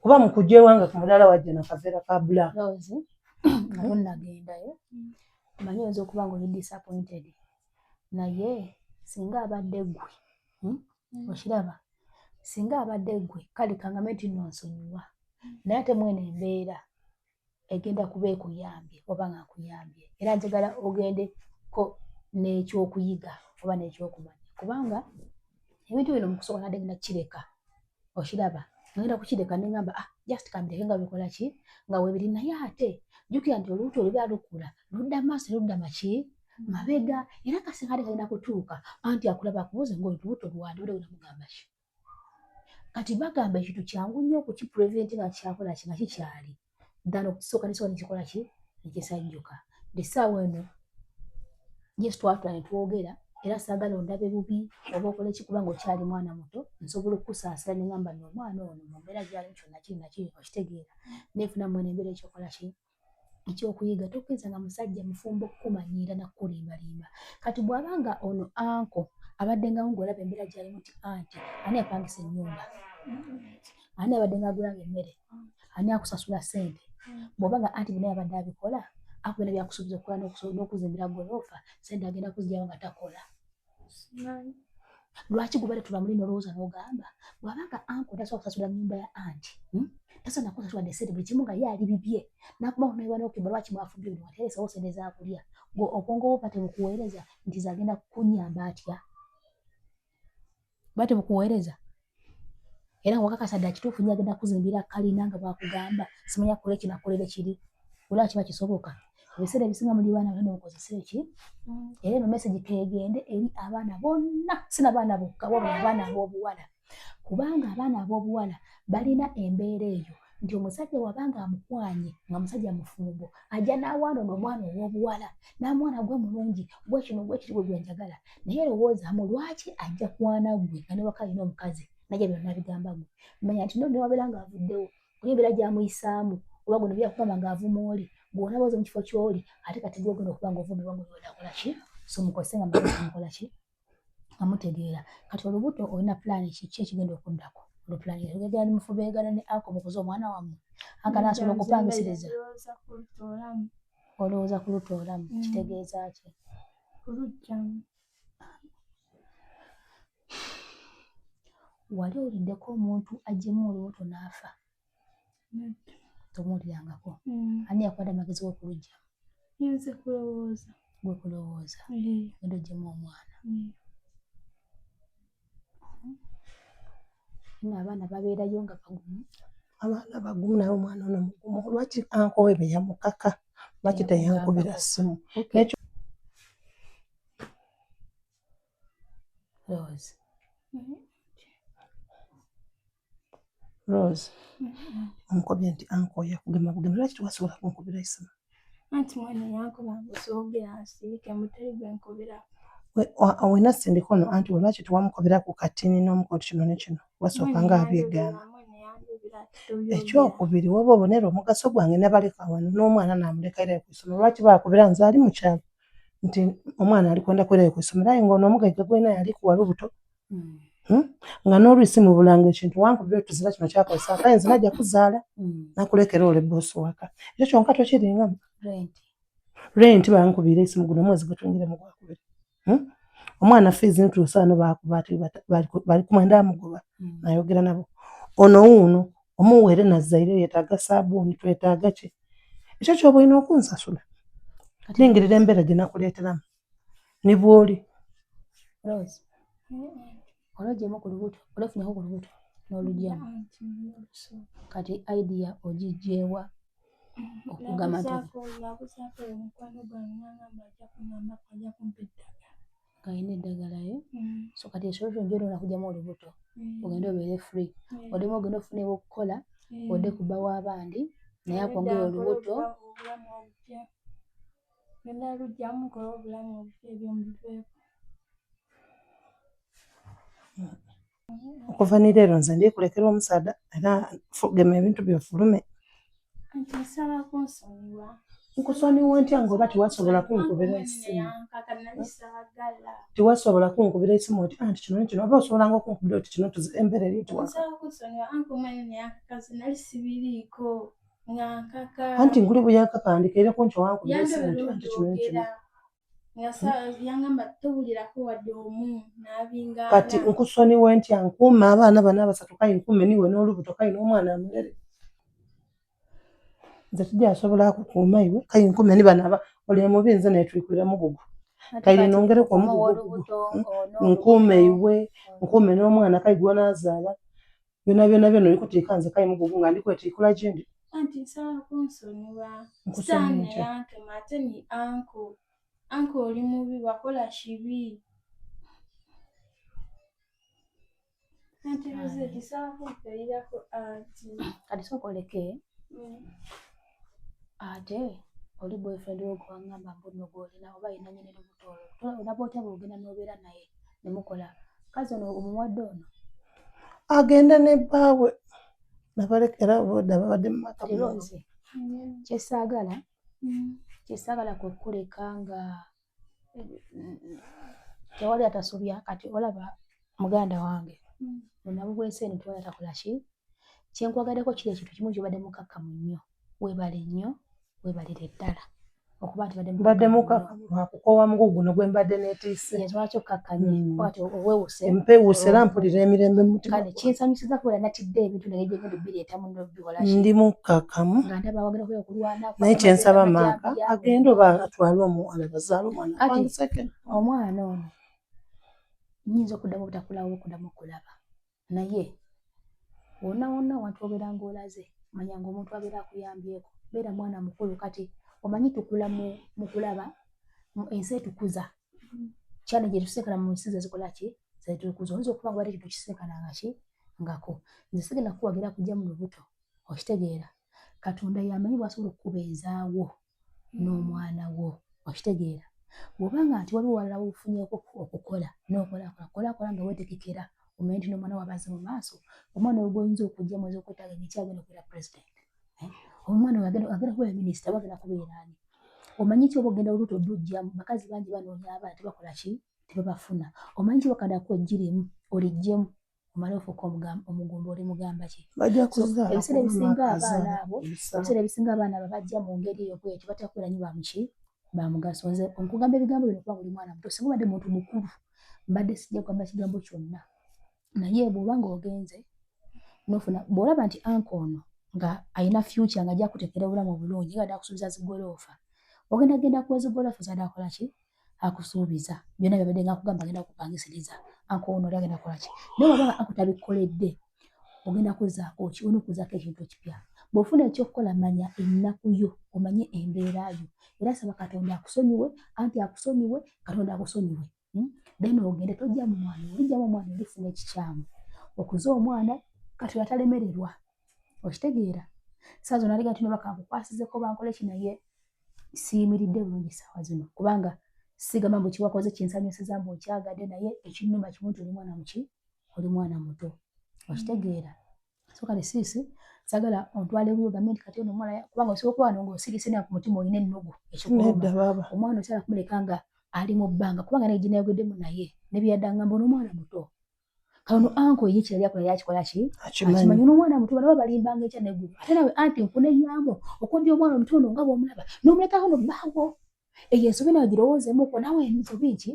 Kuba mu kujja ewange ku mudaala wajja na kaveera ka black. Rose, nabo nagendayo. Manyi oyinza okuba ng'oli disappointed. Naye singa abadde ggwe. Okiraba? Singa abadde ggwe kale kangame nti nno nsonyiwa. Naye ate mweno embeera egenda kuba ekuyambye oba nga akuyambye. Era njagala ogendeko n'ekyokuyiga oba n'ekyokumanya. Kubanga ebintu bino mu kusooka nadde ngenda kukireka. Okiraba? Ngenda kukireka ne ngamba just kambireke nga bikola ki nga weebiri naye ate jjukira nti olubuto oluba lukula ludda maaso ludda maki mabega era kasinga ate kalina kutuuka anti akulaba akubuuze ng'olubuto luwandi budde bunamugamba ki. Kati bagamba ekintu kyangu nnyo okukipreventi nga kyakola ki nga kikyali ddala okusooka n'esooka nekikola ki nekisajjuka. Essaawa eno yes twatula ne twogera era saagala ondabe bubi oba okole ki kubanga okyali mwana muto nsobola okukusaasira ne ngamba n'omwana ono mu mbeera gy'alimu kyonna kiri na kiri okitegeera neefunamu embeera ekyokola ki ekyokuyiga. Tokkiriza nga musajja mufumbo kukumanyiira nakukulimbalimba. Kati bw'abanga ono anko abadde nga ng'olaba embeera gy'alimu nti anti ani apangisa ennyumba, ani abadde nga agulanga emmere, ani akusasula ssente, bw'oba nga anti binaye abadde abikola akubina byakusuubiza okukola n'okuzimbira goloofa ssente agenda kuzigyawo nga takola. Lwaki gubadde tuba muli n'olowooza n'ogamba bw'abanga anko tasobola kusasula nnyumba ya anti Sasa nakosa tu adesere buli kimu nga yali bibye nakuma naibana okimba lwaki mwafumbye bino wateresa osendeza kulya go okongo opate mukuweereza nti zagenda kunyamba atya bate mukuweereza era wakakasa dda kituufu nnyo agenda kuzimbira kalina nga bwakugamba simanya kule kinakolere kiri olwaki bakisoboka ebiseera ebisinga muli baana balina mukozesa eki era eno message kegende eri abaana bonna sina baana bokka wabula abaana ab'obuwala kubanga abaana ab'obuwala balina embeera eyo nti omusajja wabanga amukwanye nga musajja mufumbo ajja n'awaana omwana ow'obuwala n'amwana gwe mulungi gwe kino gwe kiri gwe njagala naye lowoozamu lwaki ajja kwana gwe nga ne waka alina omukazi najja byonna bigamba gwe manya nti nno newabeera ng'avuddewo oyo embeera gy'amuyisaamu oba guno byakugamba ng'avuma oli bw'ona booza mu kifo ky'oli ate kati gwe ogenda okuba ng'ovumirwa mu yona akola ki so mukozese nga mukozesa mukola ki amutegeera kati olubuto olina pulaani ki ekigenda okuddako olupulaani egenda ne mufubeegana ne ako mukoze omwana wammwe anka naasobola okupangisiriza olowooza kulutoolamu kitegeeza ki Kulujjamu. wali oliddeko omuntu aggyemu olubuto n'afa tomuwulirangako ani yakwada amagezi g'okulujjamu Nze kulowooza. gwe kulowooza genda oggyemu omwana nno abaana babeerayo nga bagumu abaana bagumu naye omwana ono mugumu lwaki ankowe bye yamukaka lwaki teyankubira ssimu ekyo Rose omukobye nti ankoye kugema bugema lwaki tewasobola kunkubira essimu Anti mwana yankuba ngusoogera nsiike muteri gwe nkubira. wena sindika ono anti lwaki tewamukubira ku katini n'omukoti kino ne kino wasooka nga abyegana ekyokubiri woba obonera omugaso gwange nabaleka wano n'omwana n'amuleka era ku ssomero lwaki baakubira nze ali mu kyalo nti omwana ali kwenda kwera ku ssomero aye ng'ono omugagga gwena yali kuwa lubuto nga n'olwisi mu bulanga ekintu wankubira otuzira kino kyakozesa kale nze najja kuzaala nakulekera ole boosi waka ekyo kyonka tokiringamu renti bankubira essimu guno omwezi gwetwingiremu gwakubiri omwana fees ntuusa wano baakuba ati bali kumwenda amugoba nayogera nabo ono wuuno omuweere nazzaire yeetaaga saabuuni twetaaga ki ekyo kyoba olina okunsasula lingirira embeera gye nakuleeteramu ne bw'oli Rose olwoggyemu ku lubuto olwefunyako ku lubuto n'olugyamu kati idea ogijjeewa okugamba nti Nabuzaako omukwano gwange n'agamba ajja kuŋŋambako ajja kumpa eddagala. ng'alina eddagalayo so kati esolution gy'olina kugyamu olubuto ogende obeere free odemu ogenda ofune okukola odde kuba w'abandi naye akwongera olubuto Obulamu obupya. Genda lugyamu nkole obulamu obupya ebyomubiveeko. okuva nireero nze ndikulekera omusaada era gema ebintu byofulume Anti nsaba kunsonyiwa. nkusonyiwa ntya ng'oba tewasobola kunkubira essimu tewasobola kunkubira essimu oti anti kino nekino oba osobolanga okunkubira oti kino embeera eri etiwaka Nsaba kunsonyiwa anti omwana neyankakaze nali sibiriiko nga nkaka. anti nguli bwe yakakandika era kunki wankubira essimu oti anti kino nekino Yangamba towulirako wadde omu n'abingaana. kati nkusonyiwa ntya nkuume abaana bano abasatu kayi nkuume niwe n'olubuto kayi n'omwana amulere nze tijjasobola kukuuma iwe kayi nkuume ni bano oli emubi nze netwikwira mugugu kayi nongereko omugugu nkuume iwe nkuume n'omwana kayi gw'onaazaala byonna olikuteeka nze kayi mugugu nga ndikwetiikula gindi Anti nsaba kunsonyiwa. Sitaani yankema ate ni anko oli mubi wakola kibi. Anti Rosette nsaba kumpeerirako anti. kati sokoleke ate oli boyfriend wo gwangamba mbuno gwolina oba alina nnyini lubuto olwo olaba otya bw'ogenda n'obeera naye ne mukola kazi ono omuwadde ono agenda ne bbaawe nabalekera boda babadde mu maka Rose kyesaagala kwe kuleka nga tewali atasobya kati olaba muganda wange onabu bw'ensi eno tewali atakola ki kyenkwagadeko kiri ekintu kimu kyobadde mukakkamu nnyo weebale nnyo weebalire ddala okuba nti mbadde mukakamu lwakukowa mugu guno gwe mbadde neetiise. Lwaki okkakanye kwati owewuse mpewuse era mpulira emirembe mu mutima kale kinsanyusiza kubera natidde ebintu naye gye bireeta muno bikola ki ndi mukakamu nga ndaba wagenda kubeera okulwana naye kyensaba maaka agenda oba atwale omuwala bazaala omwana kati omwana ono nyinza okuddamu obutakulawo okuddamu okulaba naye wonna wonna wantu obeera ng'olaze manya ng'omuntu abeera akuyambyeko beera mwana mukulu kati omanyi tukula mu kulaba ensi etukuza kyane gye tuseekana mu nsi ze zikola ki zetukuza oyinza okuba nga bali tetukiseekananga ki ngako nze sigenda kuwagira kujja mu lubuto okitegeera Katonda yamanyi bw'asobola okukubeezaawo n'omwana wo okitegeera bw'obanga nti waliwo walala wofunyeeko okukola n'okolakola nga weetegekera omanyi nti n'omwana wabaze mu maaso omwana we gw'oyinza okujja mwezi okwetaaga ngekyagenda okubeera pulezidenti omwana we agenda kubeera minisita oba agenda kubeera ani omanyi ki oba ogenda olubuto lujjamu bakazi bangi banoonya abaana tebakola ki tebabafuna omanyi ki bakadako ejjiremu olijjemu omale ofuuka omugumba oli mugamba ki ebiseera ebisinga abaana abo bajja mu ngeri eyo bwetyo batera kubeera nyo bamuki bamugaso nze nkugamba ebigambo bino kuba buli mwana muto singa obadde muntu mukulu mbadde sijja kugamba kigambo kyonna naye bw'oba ng'ogenze n'ofuna bw'olaba nti anko ono nga alina future nga ajja kuteekera obulamu obulungi nga nakusuubiza zigoloofa ogenda kwezigoloofa zada akola ki akusuubiza byonna byabadde nga akugamba agenda kupangisiriza anko ono oli agenda kukola ki naye wabanga anko tabikkoledde ogenda kuzzaako ki olina okuzzaako ekintu ekipya bw'ofuna ekyokukola manya ennaku yo omanye embeera yo era saba Katonda akusonyiwe anti akusonyiwe Katonda akusonyiwe then ogende tojja mu mwana olijjamu omwana olifuna ekikyamu okuza omwana Katonda talemererwa okitegeera saa zonna aliga nti no bakankukwasizeko bankole ki naye siyimiridde bulungi saawa zino kubanga sigamba mbu kiwakoze kinsanyusiza mbu okyagadde naye ekinnuma kimu nti oli mwana muki oli mwana muto okitegeera so kale siisi sagala ontwale buyo gambe nti kati ono omwana kubanga osobola okuba wano ng'osirise naye ku mutima olina ennugu ekikuluma omwana okyala kumuleka nga ali mu bbanga kubanga naye gye nayogeddemu naye ne byaddangamba ono omwana muto kano anko ye kirali akola yakikola ki akimanyi n'omwana muto balaba balimbanga ekya neggulu ate nawe anti nkuneyaamu okundya omwana omuto ono nga bw'omulaba n'omulekako no bbaawo eyo ensobi nawe girowoozeemuko nawe ensobi ki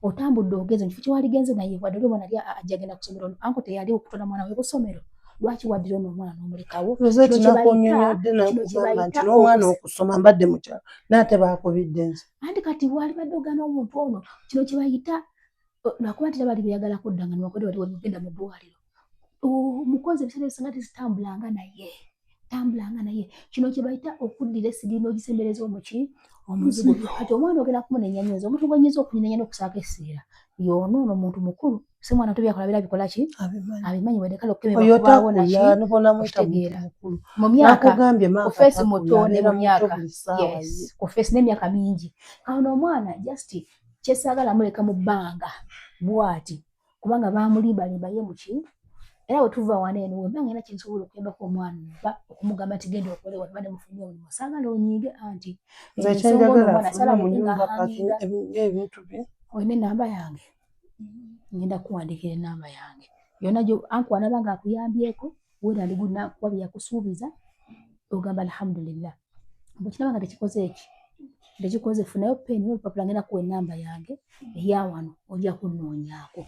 otambudde ogeze mu kifo kye waligenze naye wadde oli omwana ali ajja agenda ku ssomero anko teyali okutona mwana we ku ssomero lwaki waddira ono omwana n'omulekawo nakunyonyodde nakugamba nti n'omwana okusoma mbadde mu kyalo n'ate baakubidde nze anti kati wali badde ogana omuntu ono kino kye bayita lwakuba nti tabali beyagala kudda nga niwakodde wali ogenda mu ddwaliro omukozi ebiseera ebisinga tizitambulanga naye kino kye bayita okuddira essigiri n'ogisembereza omuki omuzigo kati omwana ogenda kumunenyanyoza omuntu gwenyiza okunyenya n'okusaako essira yoonoono omuntu mukulu si mwana muto byakola bira bikola ki abimanyi wadde kale okukemebwakubawo nakitegeera mu myaka ofeesi muto ne mu myaka ofeesi n'emyaka mingi kano omwana just kyesaagala muleka mu bbanga bw'ati kubanga baamulimbalimba ye muki era bwe tuva wano eno wembanga era kyensobola okuyambako omwana oba okumugamba nti genda okole wano bade mufunye omulimu saagala onyiige anti olina enamba yange ngenda kuwandiikira enamba yange yonna gyo anku anaba nga akuyambyeko weerali gulina kuba bye yakusuubiza ogamba alhamdulillah bwe kinaba nga tekikoze eki tekikoze funayo peeni n'olupapula ngenda kuwa enamba yange eya wano ojja kunnoonyaako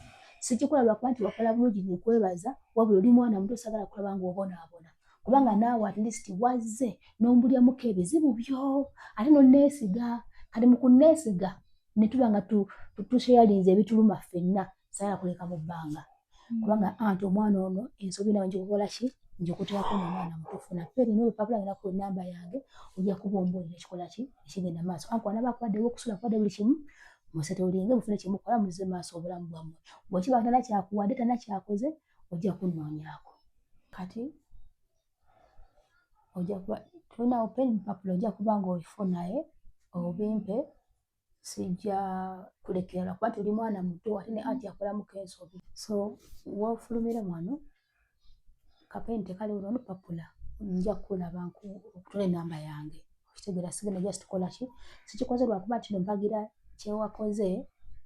sikikola lwakuba nti wakola bulungi nekwebaza wabula oli mwana muto sagala kulaba ng'obonaabona kubanga naawe at least wazze n'ombulyamuko ebizibu byo ate n'onneesiga kati mu kunneesiga ne tuba nga tusharinze ebituluma ffenna sagala kuleka mu bbanga kubanga anti omwana ono ensobi nawe njikukola ki njikuteekako n'omwana muto funa peeri n'olupapula ngenda kuwa enamba yange ojja kuba ombuulira ekikola ki ekigenda maaso anku anaba akuwaddewo okusula akuwadde buli kimu musete olinga mufune kimukola muze maaso obulamu bwammwe bwekiba tana kyakuwadde tana kyakoze ojja kunnoonyaako kati ojja kuba tulinawo peeni mupapula ojja kuba nga obifunaye obimpe sijja kulekera lwakuba nti oli mwana muto ate ne anti akolamuko ensobi so wofulumire wano kapeeni tekaliwo n'olupapula nja kulaba okutula enamba yange okitegeera sigenda just kola ki sikikoze lwakuba nti no mpagira kyewakoze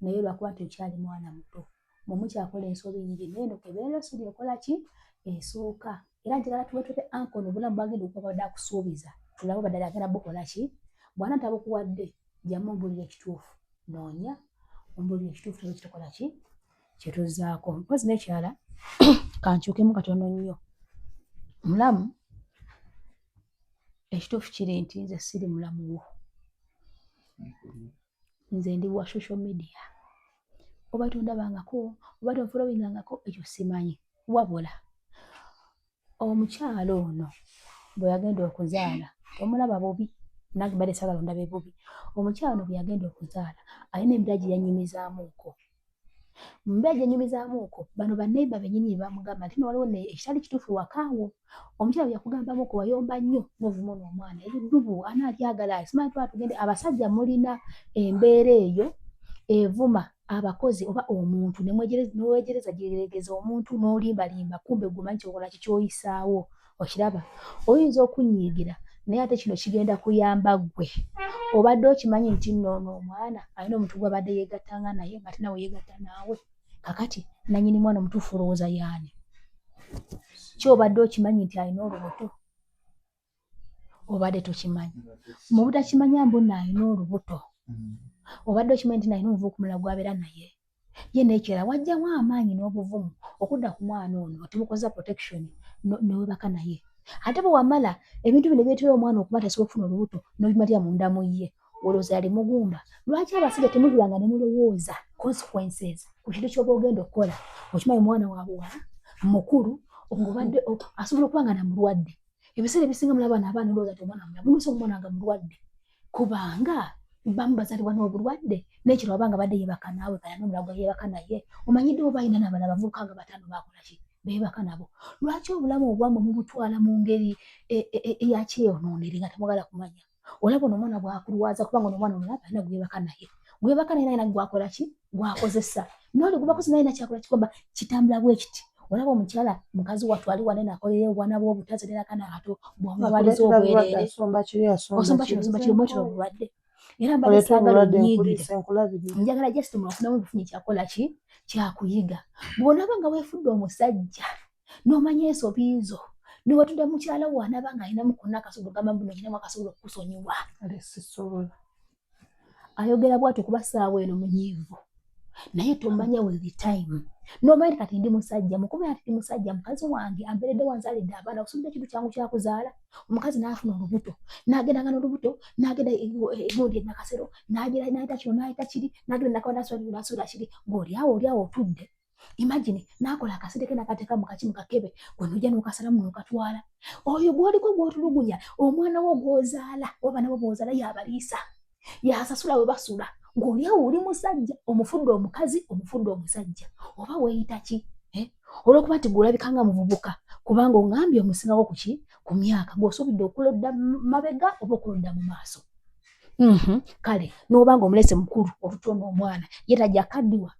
naye lwakuba nti okyali mwana muto mumukyakola ensobi nyingi naye no kebeera ensobi ekola ki esooka era njagala tuwetote anko no obulamu bwagenda okuba badde akusuubiza tulabe baddala agenda bukola ki bwana tabukuwadde jamu mbulira ekituufu noonya ombulira ekituufu kyo kitakola ki kyetuzaako mpozi n'ekyala kankyukemu katono nnyo mulamu ekituufu kiri nti nze siri mulamu wo nze ndi wa social media oba tondabangako oba tonfolowingangako ekyo simanyi wabula omukyalo ono bwe yagenda okuzaala omulaba bubi nange mbadde saagala ondabe bubi omukyalo ono bwe yagenda okuzaala alina embeera gye yanyumizaamuuko mu mbeera gye yanyumizaamuuko bano banneiba bennyini bamugamba nti waliwo ekitali kituufu wakaawo omukyala bwe yakugambamuuko wayomba nnyo n'ovuma n'omwana ebiddubu anaalyagala simanyi twatugende abasajja mulina embeera eyo evuma abakozi oba omuntu newegereza gyeregeza omuntu n'olimbalimba kumbe gumanyi kyokola kikyoyisaawo okiraba oyinza okunyiigira naye ate kino kigenda kuyamba ggwe obadde okimanyi nti noono omwana alina omuntu gw'abadde yeegattanga naye nga ate nawe yeegatta naawe kakati nannyini mwana omutuufu olowooza yaani kyobadde okimanyi nti alina olubuto obadde tokimanyi mu butakimanya mbunna alina olubuto obadde okimanyi nti nalina omuvubuka omulala gwabeera naye ye neekyera wajjamu amaanyi n'obuvumu okudda ku mwana ono timukoza protection newebaka naye ate bwe wamala ebintu bino byetera omwana okuba tasobola okufuna olubuto n'obimalira munda mu ye olowooza yali mugumba lwaki abasajja temutulanga ne mulowooza consequences ku kintu ky'oba ogenda okukola okimanyi mwana wa buwala mukulu ng'obadde asobola okuba nga namulwadde ebiseera ebisinga mulaba abaana olowooza ti omwana mulamu musa omwana nga mulwadde kubanga bamubaza ti wana obulwadde n'ekiro wabanga badde yeebaka naawe kaya n'omulagwa yeebaka naye omanyidde oba alina n'abala bavubuka nga bataano bakola ki beebaka nabo lwaki obulamu obwamu mubutwala mu ngeri eyakyeyonoonere nga temwagala kumanya olaba ono omwana bwakulwaza kubanga ono omwana omulaba alina gweebaka naye naye gwakola ki gwakozesa noli gubakozi naye nakyakola kikomba kitambula bwe kiti olaba omukyala mukazi watwali wane nakolera obwana bw'obutazi neragana ato bwamutwaliza obwerere osomba kiri mwetiro obulwadde era mbadde saagala onyiigire njagala just mwafunamu ebifunyi kyakola ki kyakuyiga bw'onaaba nga weefudde omusajja n'omanya ensobi zo niwetudde mukyala wo anaaba nga alinamu konna akasobola ogamba mbuno kinamu akasobola okukusonyiwa ayogera bw'atyo kuba ssaawa eno munyiivu naye tomanya buli time n'omanyi kati ndi musajja mukube ati ndi musajja mukazi wange ambeeredde wanzaalidde abaana osubidde ekintu kyangu kyakuzaala omukazi n'afuna olubuto n'agendanga n'olubuto n'agenda egundi nakasero n'ayita kino n'ayita kiri n'agenda nakawanaasula kiri ng'oliawo otudde imagine n'akola akasente ke n'akateeka mu kaki mu kakebe gwe n'ojja n'okasalamu n'okatwala oyo gw'oliko gw'otulugunya omwana wo gw'ozaala oba nabo bw'ozaala yabaliisa yasasula we basula ng'oliawo oli musajja omufudde omukazi omufudde omusajja oba weeyita ki olw'okuba nti gw'olabikanga muvubuka kubanga oŋŋambye omusingawo kuki ku myaka gw'osuubidde okulodda mabega oba okulodda mu maaso kale n'oba nga omulese mukulu olutono omwana ye tajja kaddiwa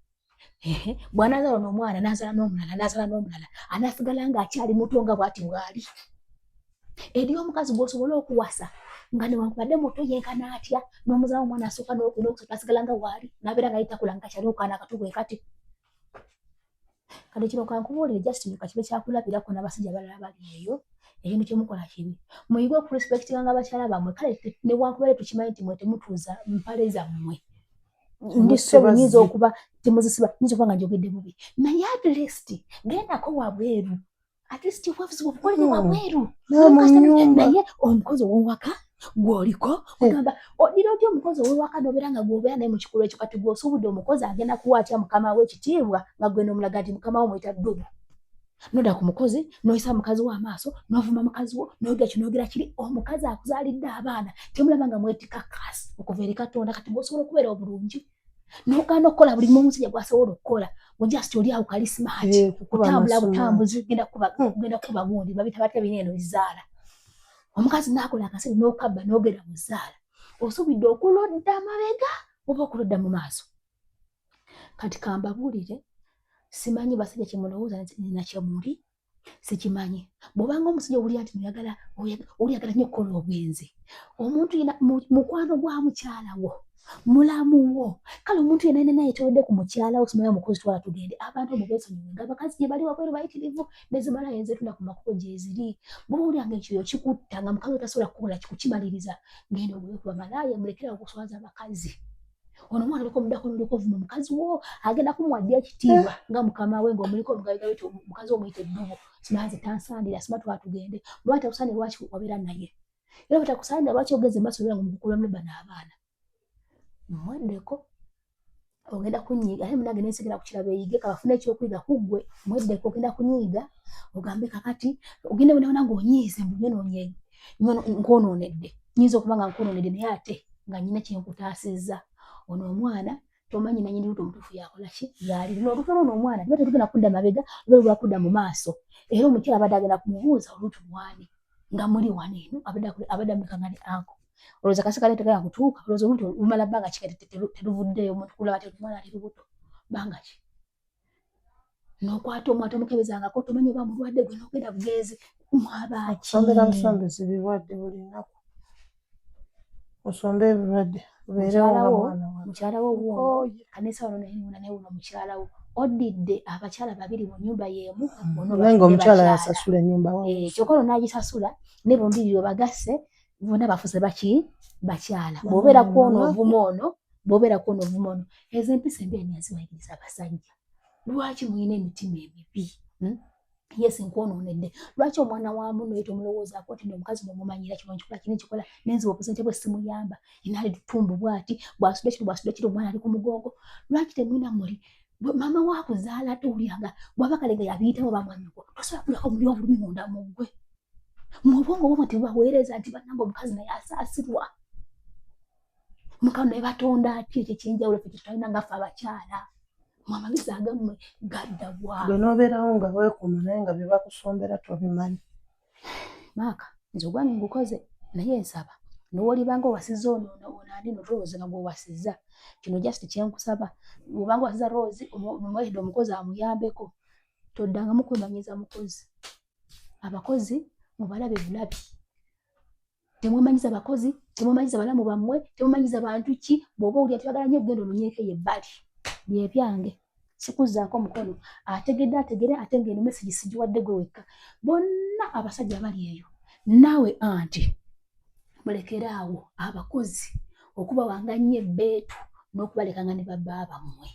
bw'anazaala n'omwana n'azaala n'omulala anaasigala ng'akyali muto nga bw'ati bw'ali eri omukazi gw'osobola okuwasa nga newankubadde muto yenkana atya n'omuzaawo omwana asooka n'okusooka asigala nga waali n'abeera nga yitakula nga kakyali okaana akato bwe kati kale kino kankubuulire just kakibe kyakulabirako n'abasajja balala bali eyo ekintu kyemukola kibi muyige okurespektinganga abakyala bammwe kale newankubadde tukimanyi nti mwe temutuuza mpale zammwe ndi sorry nyinza okuba temuzisiba nyinza okuba nga njogedde bubi naye at least gendako wabweru at least obwavuzi obukolere wabweru naye omukozi ow'owaka gw'oliko ogamba odira otya omukozi ow'ewaka n'obeera nga gw'obeera naye mu kikulu ekyo kati gw'osuubudde omukozi agenda kuwaatya mukama we ekitiibwa nga gwe n'omulaga nti mukama wo mweta ddubu nodda ku mukozi n'oyisa mukazi wo amaaso n'ovuma mukazi wo n'ogera kiri omukazi akuzaalidde abaana temulaba nga mwetika kasi okuva eri Katonda kati gw'osobola okubeera obulungi n'ogaana okukola buli musajja gw'asobola okukola just oli awo kali smart kutambula butambuzi genda kuba gundi babita batya bino eno bizaala omukazi n'akola akasiri n'okabba n'ogenda mu zzaala osuubidde okulodda amabega oba okulodda mu maaso kati kambabuulire simanyi basajja kyemulowooza nakyemuli sikimanyi bw'obanga omusajja owulira nti oyagala nnyo okukola obwenzi omuntu yina mukwano gwa mukyala wo mulamuwo kale omuntu yenna naye todde ku mukyala osomera mukozi twala tugende abantu omubesonyiwe abakazi gye bali wakweri bayitirivu nezimala yenze tunda ku makubo gye ziri bw'owuliranga ekyo kikutta nga mukazi otasobola kukola kikukimaliriza genda ogule kuba malaaya mulekera okuswaza abakazi ono mwana oliko omuddako n'oliko ovuma mukazi wo agenda kumuwadde ekitiibwa nga mukama we ng'omuliko omugabigabi ti mukazi omuyita eddubu simanze tansandira sima twatugende bwe batakusandira lwaki wabeera naye era batakusandira lwaki ogenze maaso obeera ng'omukulamu bano abaana mweddeko ogenda kunyiiga ate munange nensigera ku kirabo eyige kabafuna ekyokuyiga kuggwe mweddeko ogenda kunyiiga ogambe kakati ogende bonabona ng'onyiize mbunyonoonye nkonoonedde nyinza okuba nga nkonoonedde naye ate nga nyina kyenkutaasizza ono omwana tomanyi nanyini luto omutuufu yakola ki yaaliri n'olutu lwono omwana tiba tetugenda kudda mabega luba lwakudda mu maaso era omukyala abadde agenda kumubuuza olutu lwani nga muli wano eno abadde amuleka nga ne anko olowooza kasi kale tegaya kutuuka olowooza olutu lumala bbanga ki kati teruvuddeyo omuntu kulaba ti omwana ali lubuto bbanga ki n'okwata omwana tomukebezangako tomanyi oba mulwadde gwe n'ogenda bugenzi mwabaki okusomera busombezi birwadde buli nnaku osombe ebirwadde mukyala wo wuuno kanisa wano naye wuno mukyala wo oddidde abakyala babiri mu nnyumba y'emu nga omukyala yasasula ennyumba kyokka ono n'agisasula ne bombi bagase bonna bafuze baki bakyala bw'obeera kw'ono ovuma ono ezo empisa embi ani yaziwayigiriza abasajja lwaki mulina emitima emibi yesi nkwonoonedde lwaki omwana wa muno ye tomulowoozaako ti omukazi nomumanyira kino nkikola kino nkikola nenziba opusente bwe simuyamba inaali tutumbu bwati bwasudde kiri omwana ali ku mugongo lwaki temwina muli mama waakuzaala towuliranga bwaba kalega yabiyitamu bamwanyuko tosobola kulako muli obulumi munda mu ggwe mu bwongo bwomwe tebubaweereza nti bannanga omukazi naye asaasirwa mukano naye batonda ati ekyo ekyenjawulo ffe tetulina ngaffe abakyala amagezi agammwe gadda bwa gwe n'obeerawo nga weekuuma naye nga bye bakusombera tobimanyi maaka nze ogwange ngukoze naye nsaba n'owolibanga owasizza ono ani notolowooza nga gw'owasizza kino just kyenkusaba obanga owasizza Rose omwekidde omukozi amuyambeko toddangamu kwemanyiza mukozi abakozi mubalabe bulabi temwemanyiza abakozi temwemanyiza balamu bammwe temwemanyiza bantu ki bw'oba owulira tibagala nnyo okugenda onoonyeeko ebbali byebyange sikuzzaako mukono ategedde ate ng'eno message sigiwadde gwe wekka bonna abasajja bali eyo naawe anti mulekeraawo abakozi okubawanga nnyo ebbeetu n'okubalekanga ne babba bammwe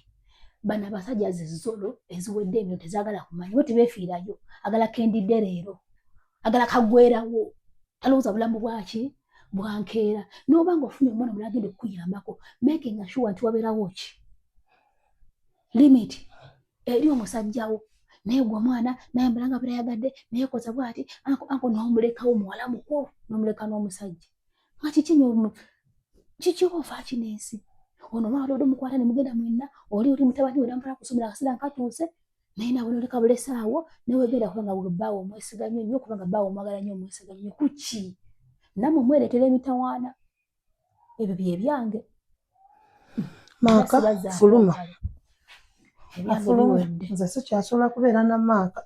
bano abasajja zizolo eziwedde emino tezaagala kumanya bo tebeefiirayo agala kendidde leero agala kaggwerawo talowooza bulamu bwaki bwankeera n'oba nga ofunye omwana omulala agenda okukuyambako making sure nti wabeerawo ki limit eri omusajjawo naye gwe omwana nayambala nga birayagadde naye koza bwati anko n'omulekawo muwala mukulu n'omuleka n'omusajja nga kikiofa kinensi ono omwana olwo omukwata ne mugenda mwenna oli mutabani we namutwala kusomera akaseera nkatuuse naye nawe n'oleka bulesaawo nawe wegenda kuba nga bwebbaawo omwesigamye nnyo kuba nga bbaawo omwagala nnyo omwesigamye nnyo kuki nammwe mwereetera emitawaana ebyo byebyange maaka fuluma nze sikyasobola kubeera na maaka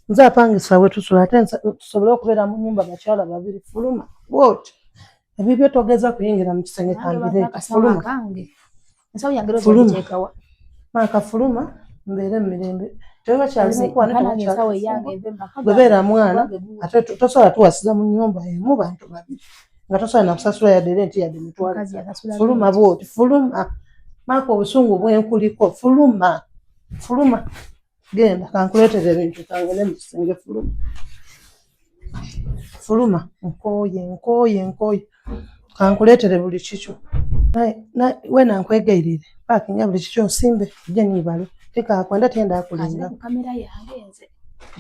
nze apangisa we tusula ate tusobole okubeera mu nnyumba bakyala babiri fuluma bwoti ebyo byo togeza kuyingira mu kisenge kandireeta fuluma maaka fuluma mbeere mu mirembe teba kyalimukwagwebeera mwana ate tosobola tuwasiza mu nnyumba emu bantu babiri nga tosobola nakusasula yadde renti yadde mitwalo fuluma bwoti fuluma maaka obusungu bwenkuliko fuluma genda kankuleetere ebintu kangene mu kisenge fuluma nkooye kankuleetere buli kikyo wena nkwegairire paakinga buli kikyo nsimbe ejja niibale tekakwenda tenda kulinga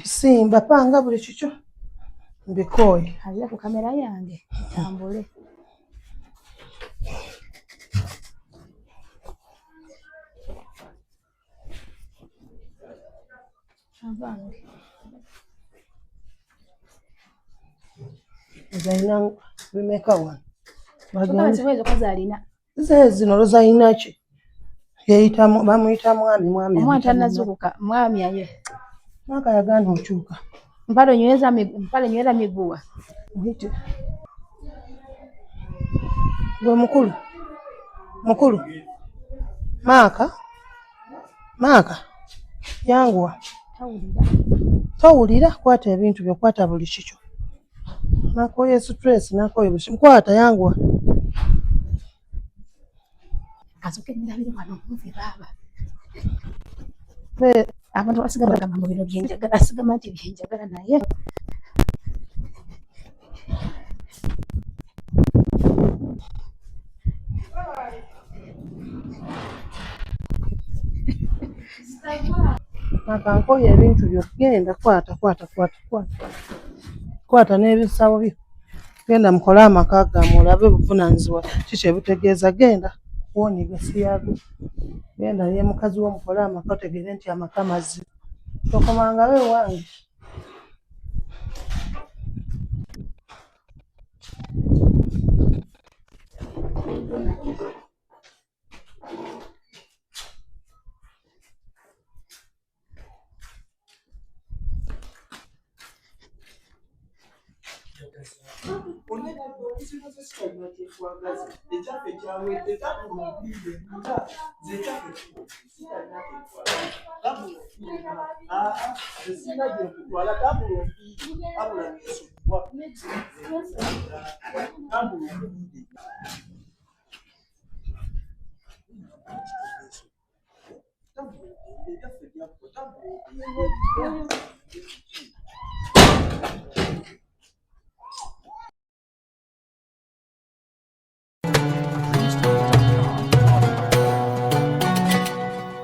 simba panga buli kikyo mbikooye azira ku kamera yange tambule zalina bimeka wano zino lozalina ki bamuyita mwami omwana tanazuukuka mwami aye mwaka yagaana okyuka mpale nyweza miguwa gwe mukulu Mukulu. Maka. Yanguwa. Tawulira kwata ebintu byo kwata buli kikyo. Nakoye stress nakoye bushi. Kwata yanguwa. Kazuke ndabiri wano muvi baba. Be abantu basigama gamba mu bino byenjagala asigama nti byenjagala naye. Nakankoye ebintu byo genda kwata n'ebisawo byo. Genda mukole amaka gammwe olabe buvunaanyizibwa kiki ebitegeeza genda kuwonyega siyago. Genda ye mukazi wo mukole amaka otegeere nti amaka mazzi. Tokomanga we wange.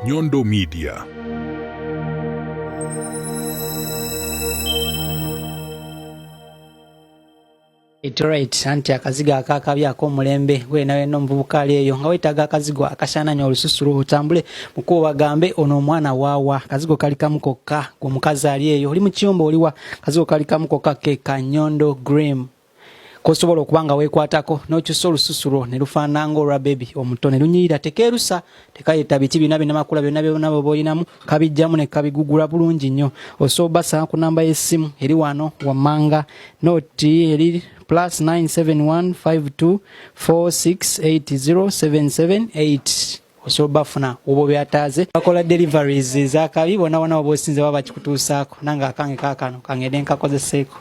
Nyondo Media. Right, anti akaziga akakabya akomulembe wena wena omuvubuka ali eyo nga wetaga akazigo akashananya olususulu otambule muko bagambe ono omwana wawa kazigo kali kamukokka ku mukazi ali eyo oli mu kiyombo oliwa kazigo kali kamukokka ke Kanyondo Grim kosobola okubanga wekwatako n'okyusa olususulu ne lufaananga olwa baby omutone lunyirira tekerusa tekayeta biti bina makula byonna byonna boyinamu kabijjamu ne kabigugula bulungi nnyo osobasa ku namba y'essimu eri wano Wamanga noti eri +9715246807778 osobafuna obo byataze bakola deliveries zakabi bona obosinze baba kikutuusako nanga akange kakano kangede nkakozeseeko